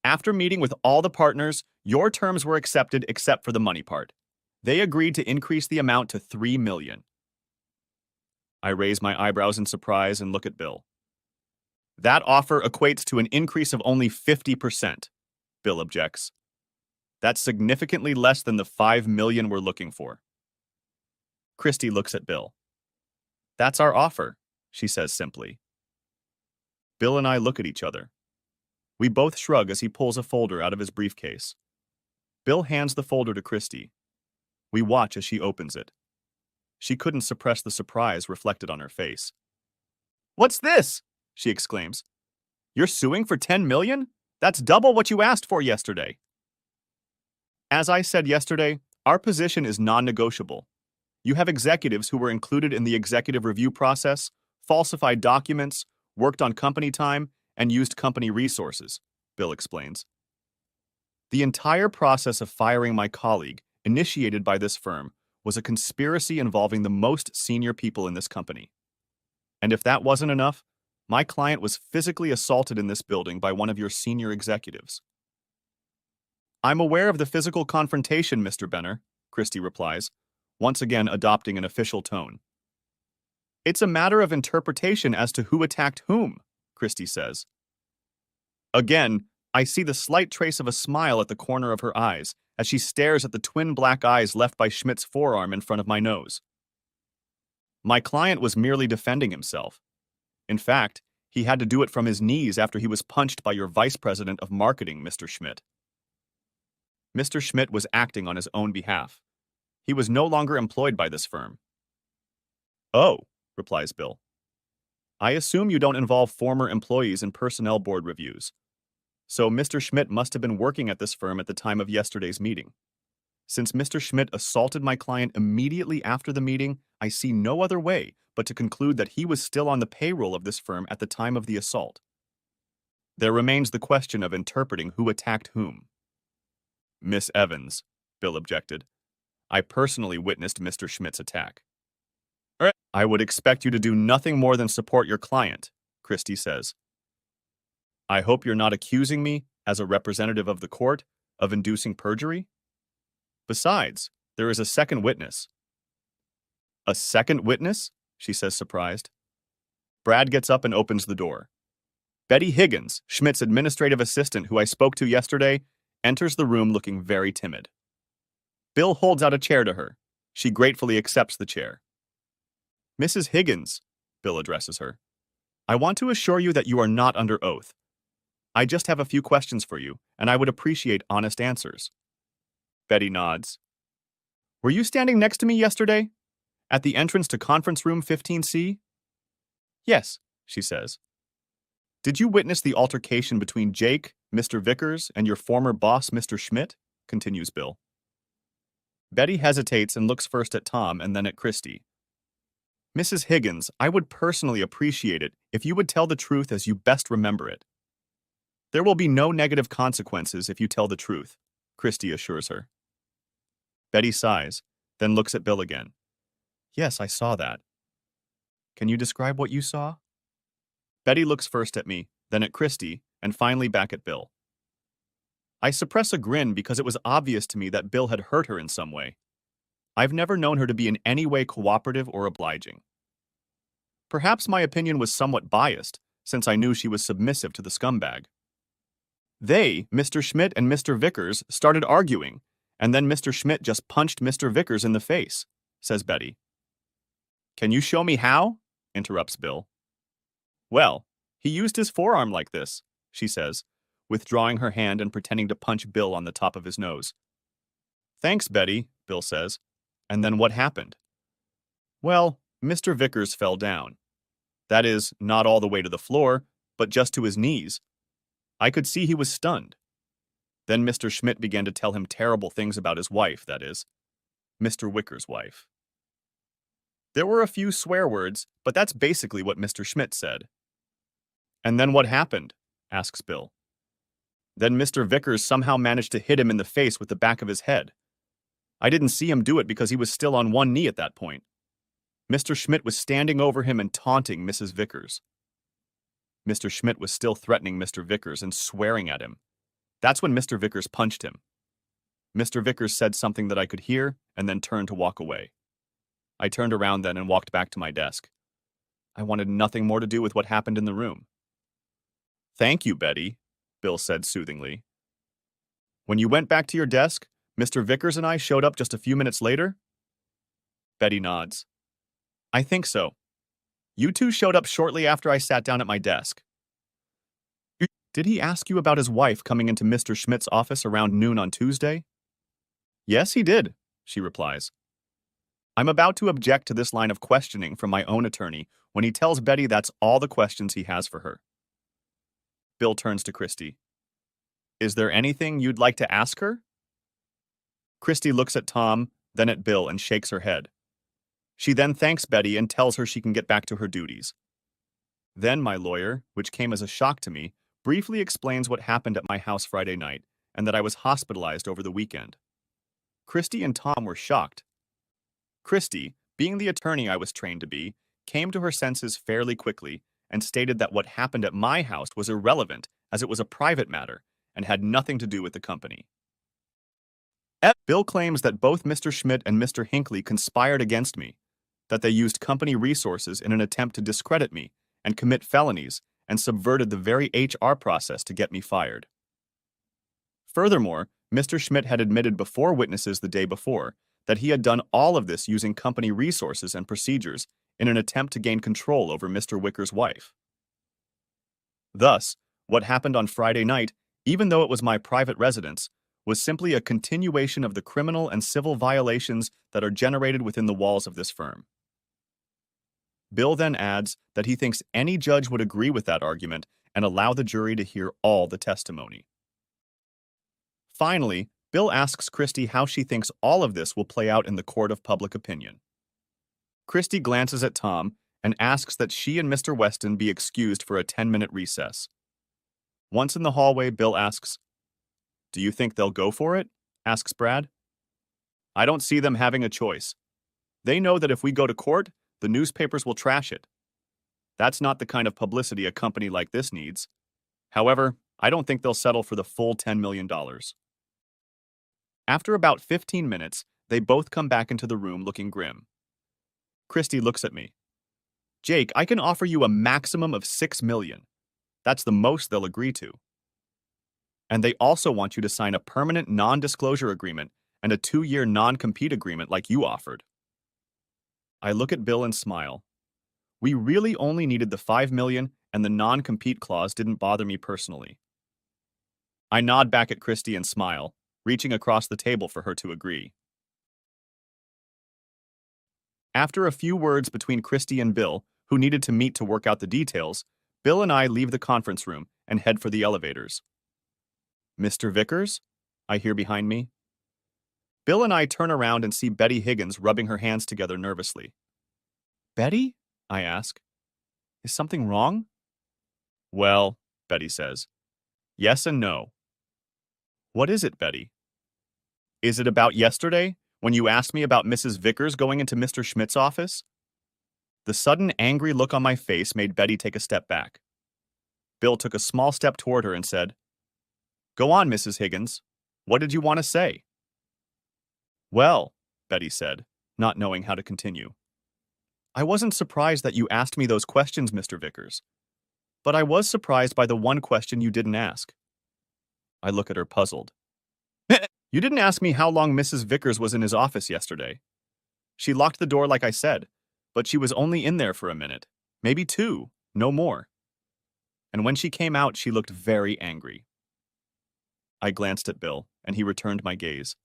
After meeting with all the partners, your terms were accepted except for the money part. They agreed to increase the amount to $3 million. I raise my eyebrows in surprise and look at Bill. That offer equates to an increase of only 50%, Bill objects. That's significantly less than the $5 million we're looking for. Christy looks at Bill. That's our offer, she says simply. Bill and I look at each other. We both shrug as he pulls a folder out of his briefcase. Bill hands the folder to Christy. We watch as she opens it. She couldn't suppress the surprise reflected on her face. What's this? She exclaims. You're suing for $10 million? That's double what you asked for yesterday. As I said yesterday, our position is non-negotiable. You have executives who were included in the executive review process, falsified documents, worked on company time, and used company resources, Bill explains. The entire process of firing my colleague, initiated by this firm, was a conspiracy involving the most senior people in this company. And if that wasn't enough, my client was physically assaulted in this building by one of your senior executives. I'm aware of the physical confrontation, Mr. Benner, Christy replies, once again adopting an official tone. It's a matter of interpretation as to who attacked whom, Christy says. Again, I see the slight trace of a smile at the corner of her eyes as she stares at the twin black eyes left by Schmidt's forearm in front of my nose. My client was merely defending himself. In fact, he had to do it from his knees after he was punched by your vice president of marketing, Mr. Schmidt. Mr. Schmidt was acting on his own behalf. He was no longer employed by this firm. Oh, replies Bill. I assume you don't involve former employees in personnel board reviews. So Mr. Schmidt must have been working at this firm at the time of yesterday's meeting. Since Mr. Schmidt assaulted my client immediately after the meeting, I see no other way but to conclude that he was still on the payroll of this firm at the time of the assault. There remains the question of interpreting who attacked whom. Miss Evans, Bill objected. I personally witnessed Mr. Schmidt's attack. I would expect you to do nothing more than support your client, Christy says. I hope you're not accusing me, as a representative of the court, of inducing perjury? Besides, there is a second witness. A second witness? She says, surprised. Brad gets up and opens the door. Betty Higgins, Schmidt's administrative assistant who I spoke to yesterday, enters the room looking very timid. Bill holds out a chair to her. She gratefully accepts the chair. Mrs. Higgins, Bill addresses her, I want to assure you that you are not under oath. I just have a few questions for you, and I would appreciate honest answers. Betty nods. Were you standing next to me yesterday? At the entrance to conference room 15C? Yes, she says. Did you witness the altercation between Jake, Mr. Vickers, and your former boss, Mr. Schmidt? Continues Bill. Betty hesitates and looks first at Tom and then at Christy. Mrs. Higgins, I would personally appreciate it if you would tell the truth as you best remember it. There will be no negative consequences if you tell the truth, Christy assures her. Betty sighs, then looks at Bill again. Yes, I saw that. Can you describe what you saw? Betty looks first at me, then at Christy, and finally back at Bill. I suppress a grin because it was obvious to me that Bill had hurt her in some way. I've never known her to be in any way cooperative or obliging. Perhaps my opinion was somewhat biased, since I knew she was submissive to the scumbag. They, Mr. Schmidt and Mr. Vickers, started arguing, and then Mr. Schmidt just punched Mr. Vickers in the face, says Betty. Can you show me how? Interrupts Bill. Well, he used his forearm like this, she says, withdrawing her hand and pretending to punch Bill on the top of his nose. Thanks, Betty, Bill says. And then what happened? Well, Mr. Vickers fell down. That is, not all the way to the floor, but just to his knees. I could see he was stunned. Then Mr. Schmidt began to tell him terrible things about his wife, that is, Mr. Wicker's wife. There were a few swear words, but that's basically what Mr. Schmidt said. And then what happened? Asks Bill. Then Mr. Vickers somehow managed to hit him in the face with the back of his head. I didn't see him do it because he was still on one knee at that point. Mr. Schmidt was standing over him and taunting Mrs. Vickers. Mr. Schmidt was still threatening Mr. Vickers and swearing at him. That's when Mr. Vickers punched him. Mr. Vickers said something that I could hear and then turned to walk away. I turned around then and walked back to my desk. I wanted nothing more to do with what happened in the room. Thank you, Betty, Bill said soothingly. When you went back to your desk, Mr. Vickers and I showed up just a few minutes later? Betty nods. I think so. You two showed up shortly after I sat down at my desk. Did he ask you about his wife coming into Mr. Schmidt's office around noon on Tuesday? Yes, he did, she replies. I'm about to object to this line of questioning from my own attorney when he tells Betty that's all the questions he has for her. Bill turns to Christy. Is there anything you'd like to ask her? Christy looks at Tom, then at Bill, and shakes her head. She then thanks Betty and tells her she can get back to her duties. Then my lawyer, which came as a shock to me, briefly explains what happened at my house Friday night and that I was hospitalized over the weekend. Christy and Tom were shocked. Christy, being the attorney I was trained to be, came to her senses fairly quickly and stated that what happened at my house was irrelevant as it was a private matter and had nothing to do with the company. Bill claims that both Mr. Schmidt and Mr. Hinckley conspired against me, that they used company resources in an attempt to discredit me and commit felonies and subverted the very HR process to get me fired. Furthermore, Mr. Schmidt had admitted before witnesses the day before that he had done all of this using company resources and procedures in an attempt to gain control over Mr. Wicker's wife. Thus, what happened on Friday night, even though it was my private residence, was simply a continuation of the criminal and civil violations that are generated within the walls of this firm. Bill then adds that he thinks any judge would agree with that argument and allow the jury to hear all the testimony. Finally, Bill asks Christy how she thinks all of this will play out in the court of public opinion. Christy glances at Tom and asks that she and Mr. Weston be excused for a 10-minute recess. Once in the hallway, Bill asks, "Do you think they'll go for it?" asks Brad. "I don't see them having a choice. They know that if we go to court, the newspapers will trash it. That's not the kind of publicity a company like this needs. However, I don't think they'll settle for the full $10 million. After about 15 minutes, they both come back into the room looking grim. Christy looks at me. "Jake, I can offer you a maximum of $6 million. That's the most they'll agree to. And they also want you to sign a permanent non-disclosure agreement and a 2-year non-compete agreement like you offered." I look at Bill and smile. We really only needed the $5 million, and the non-compete clause didn't bother me personally. I nod back at Christy and smile, reaching across the table for her to agree. After a few words between Christy and Bill, who needed to meet to work out the details, Bill and I leave the conference room and head for the elevators. "Mr. Vickers?" I hear behind me. Bill and I turn around and see Betty Higgins rubbing her hands together nervously. "Betty?" I ask. "Is something wrong?" "Well," Betty says, "yes and no." "What is it, Betty?" "Is it about yesterday, when you asked me about Mrs. Vickers going into Mr. Schmidt's office?" The sudden angry look on my face made Betty take a step back. Bill took a small step toward her and said, "Go on, Mrs. Higgins. What did you want to say?" "Well," Betty said, not knowing how to continue, "I wasn't surprised that you asked me those questions, Mr. Vickers. But I was surprised by the one question you didn't ask." I look at her puzzled. "You didn't ask me how long Mrs. Vickers was in his office yesterday. She locked the door like I said, but she was only in there for a minute, maybe 2, no more. And when she came out, she looked very angry." I glanced at Bill, and he returned my gaze.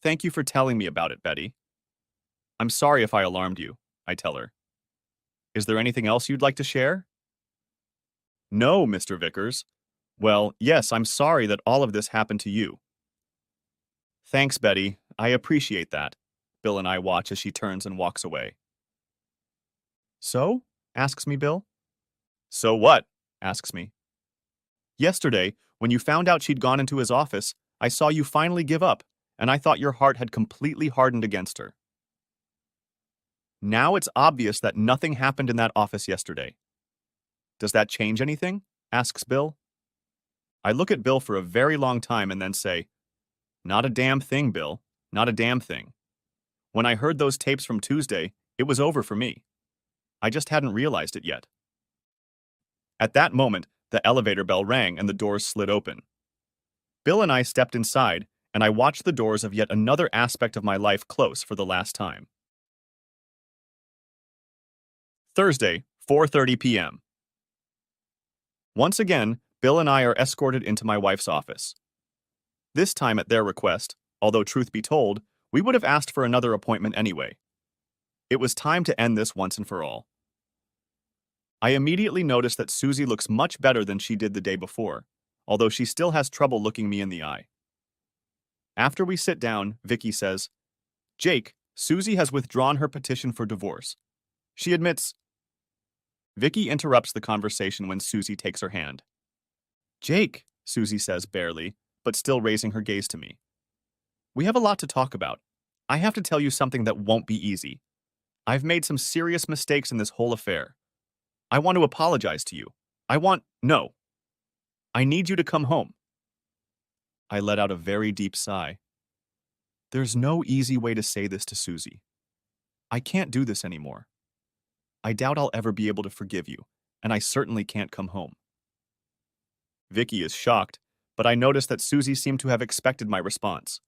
Thank you for telling me about it, Betty. I'm sorry if I alarmed you, I tell her. Is there anything else you'd like to share? No, Mr. Vickers. Well, yes, I'm sorry that all of this happened to you. Thanks, Betty. I appreciate that. Bill and I watch as she turns and walks away. So? Asks me Bill. So what? Asks me. Yesterday, when you found out she'd gone into his office, I saw you finally give up, and I thought your heart had completely hardened against her. Now it's obvious that nothing happened in that office yesterday. Does that change anything? Asks Bill. I look at Bill for a very long time and then say, Not a damn thing, Bill. Not a damn thing. When I heard those tapes from Tuesday, it was over for me. I just hadn't realized it yet. At that moment, the elevator bell rang and the doors slid open. Bill and I stepped inside, and I watched the doors of yet another aspect of my life close for the last time. Thursday, 4:30 p.m. Once again, Bill and I are escorted into my wife's office. This time at their request, although truth be told, we would have asked for another appointment anyway. It was time to end this once and for all. I immediately notice that Susie looks much better than she did the day before, although she still has trouble looking me in the eye. After we sit down, Vicky says, Jake, Susie has withdrawn her petition for divorce. She admits. Vicky interrupts the conversation when Susie takes her hand. Jake, Susie says barely, but still raising her gaze to me. We have a lot to talk about. I have to tell you something that won't be easy. I've made some serious mistakes in this whole affair. I want to apologize to you. No. I need you to come home. I let out a very deep sigh. There's no easy way to say this to Susie. I can't do this anymore. I doubt I'll ever be able to forgive you, and I certainly can't come home. Vicky is shocked, but I notice that Susie seemed to have expected my response.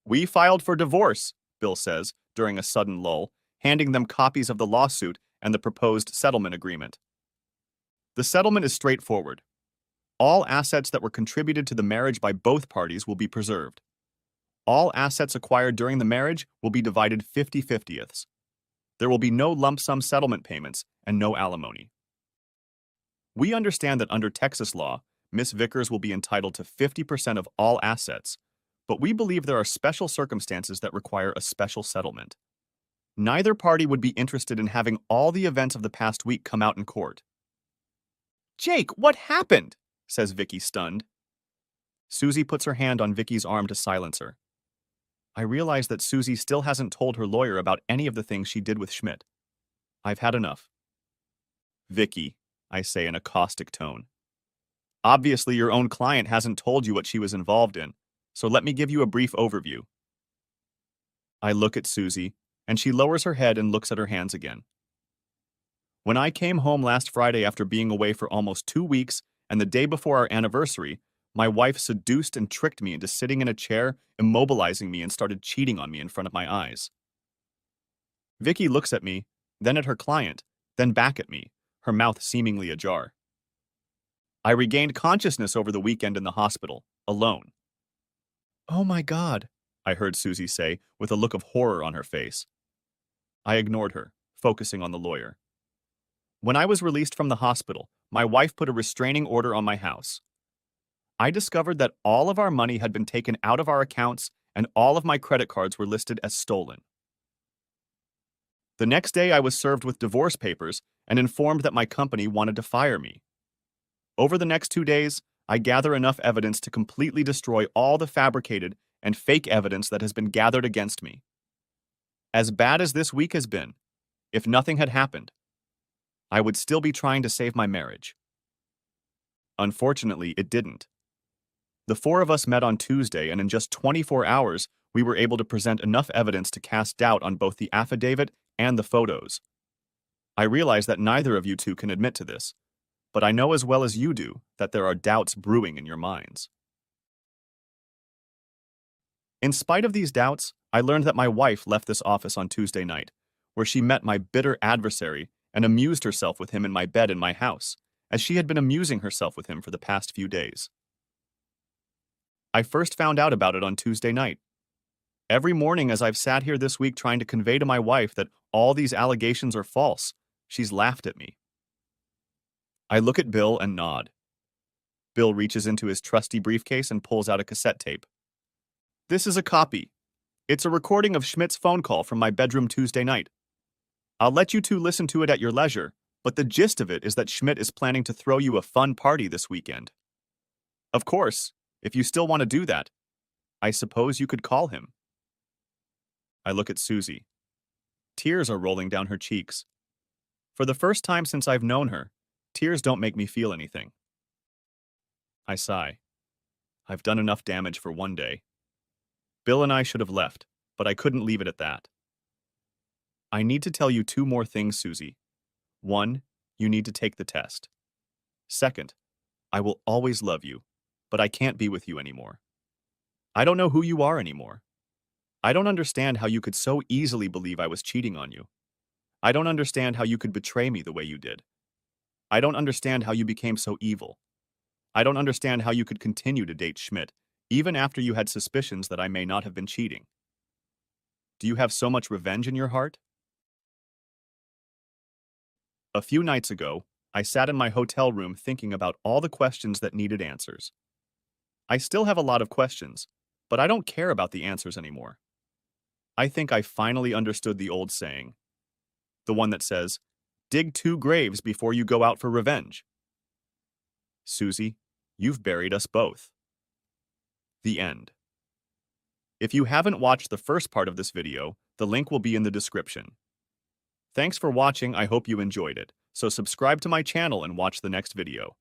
We filed for divorce, Bill says, during a sudden lull, handing them copies of the lawsuit and the proposed settlement agreement. The settlement is straightforward. All assets that were contributed to the marriage by both parties will be preserved. All assets acquired during the marriage will be divided 50-50ths. There will be no lump sum settlement payments and no alimony. We understand that under Texas law, Miss Vickers will be entitled to 50% of all assets, but we believe there are special circumstances that require a special settlement. Neither party would be interested in having all the events of the past week come out in court. Jake, what happened? Says Vicky, stunned. Susie puts her hand on Vicky's arm to silence her. I realize that Susie still hasn't told her lawyer about any of the things she did with Schmidt. I've had enough. Vicky, I say in a caustic tone. Obviously, your own client hasn't told you what she was involved in, so let me give you a brief overview. I look at Susie, and she lowers her head and looks at her hands again. When I came home last Friday after being away for almost 2 weeks and the day before our anniversary, my wife seduced and tricked me into sitting in a chair, immobilizing me, and started cheating on me in front of my eyes. Vicky looks at me, then at her client, then back at me, her mouth seemingly ajar. I regained consciousness over the weekend in the hospital, alone. Oh my God, I heard Susie say, with a look of horror on her face. I ignored her, focusing on the lawyer. When I was released from the hospital, my wife put a restraining order on my house. I discovered that all of our money had been taken out of our accounts and all of my credit cards were listed as stolen. The next day, I was served with divorce papers and informed that my company wanted to fire me. Over the next 2 days, I gather enough evidence to completely destroy all the fabricated and fake evidence that has been gathered against me. As bad as this week has been, if nothing had happened, I would still be trying to save my marriage. Unfortunately, it didn't. The 4 of us met on Tuesday, and in just 24 hours, we were able to present enough evidence to cast doubt on both the affidavit and the photos. I realize that neither of you two can admit to this, but I know as well as you do that there are doubts brewing in your minds. In spite of these doubts, I learned that my wife left this office on Tuesday night, where she met my bitter adversary and amused herself with him in my bed in my house, as she had been amusing herself with him for the past few days. I first found out about it on Tuesday night. Every morning as I've sat here this week trying to convey to my wife that all these allegations are false, she's laughed at me. I look at Bill and nod. Bill reaches into his trusty briefcase and pulls out a cassette tape. This is a copy. It's a recording of Schmidt's phone call from my bedroom Tuesday night. I'll let you two listen to it at your leisure, but the gist of it is that Schmidt is planning to throw you a fun party this weekend. Of course, if you still want to do that, I suppose you could call him. I look at Susie. Tears are rolling down her cheeks. For the first time since I've known her, tears don't make me feel anything. I sigh. I've done enough damage for one day. Bill and I should have left, but I couldn't leave it at that. I need to tell you two more things, Susie. One, you need to take the test. Second, I will always love you, but I can't be with you anymore. I don't know who you are anymore. I don't understand how you could so easily believe I was cheating on you. I don't understand how you could betray me the way you did. I don't understand how you became so evil. I don't understand how you could continue to date Schmidt, even after you had suspicions that I may not have been cheating. Do you have so much revenge in your heart? A few nights ago, I sat in my hotel room thinking about all the questions that needed answers. I still have a lot of questions, but I don't care about the answers anymore. I think I finally understood the old saying, the one that says, dig two graves before you go out for revenge. Susie, you've buried us both. The end. If you haven't watched the first part of this video, the link will be in the description. Thanks for watching, I hope you enjoyed it, so subscribe to my channel and watch the next video.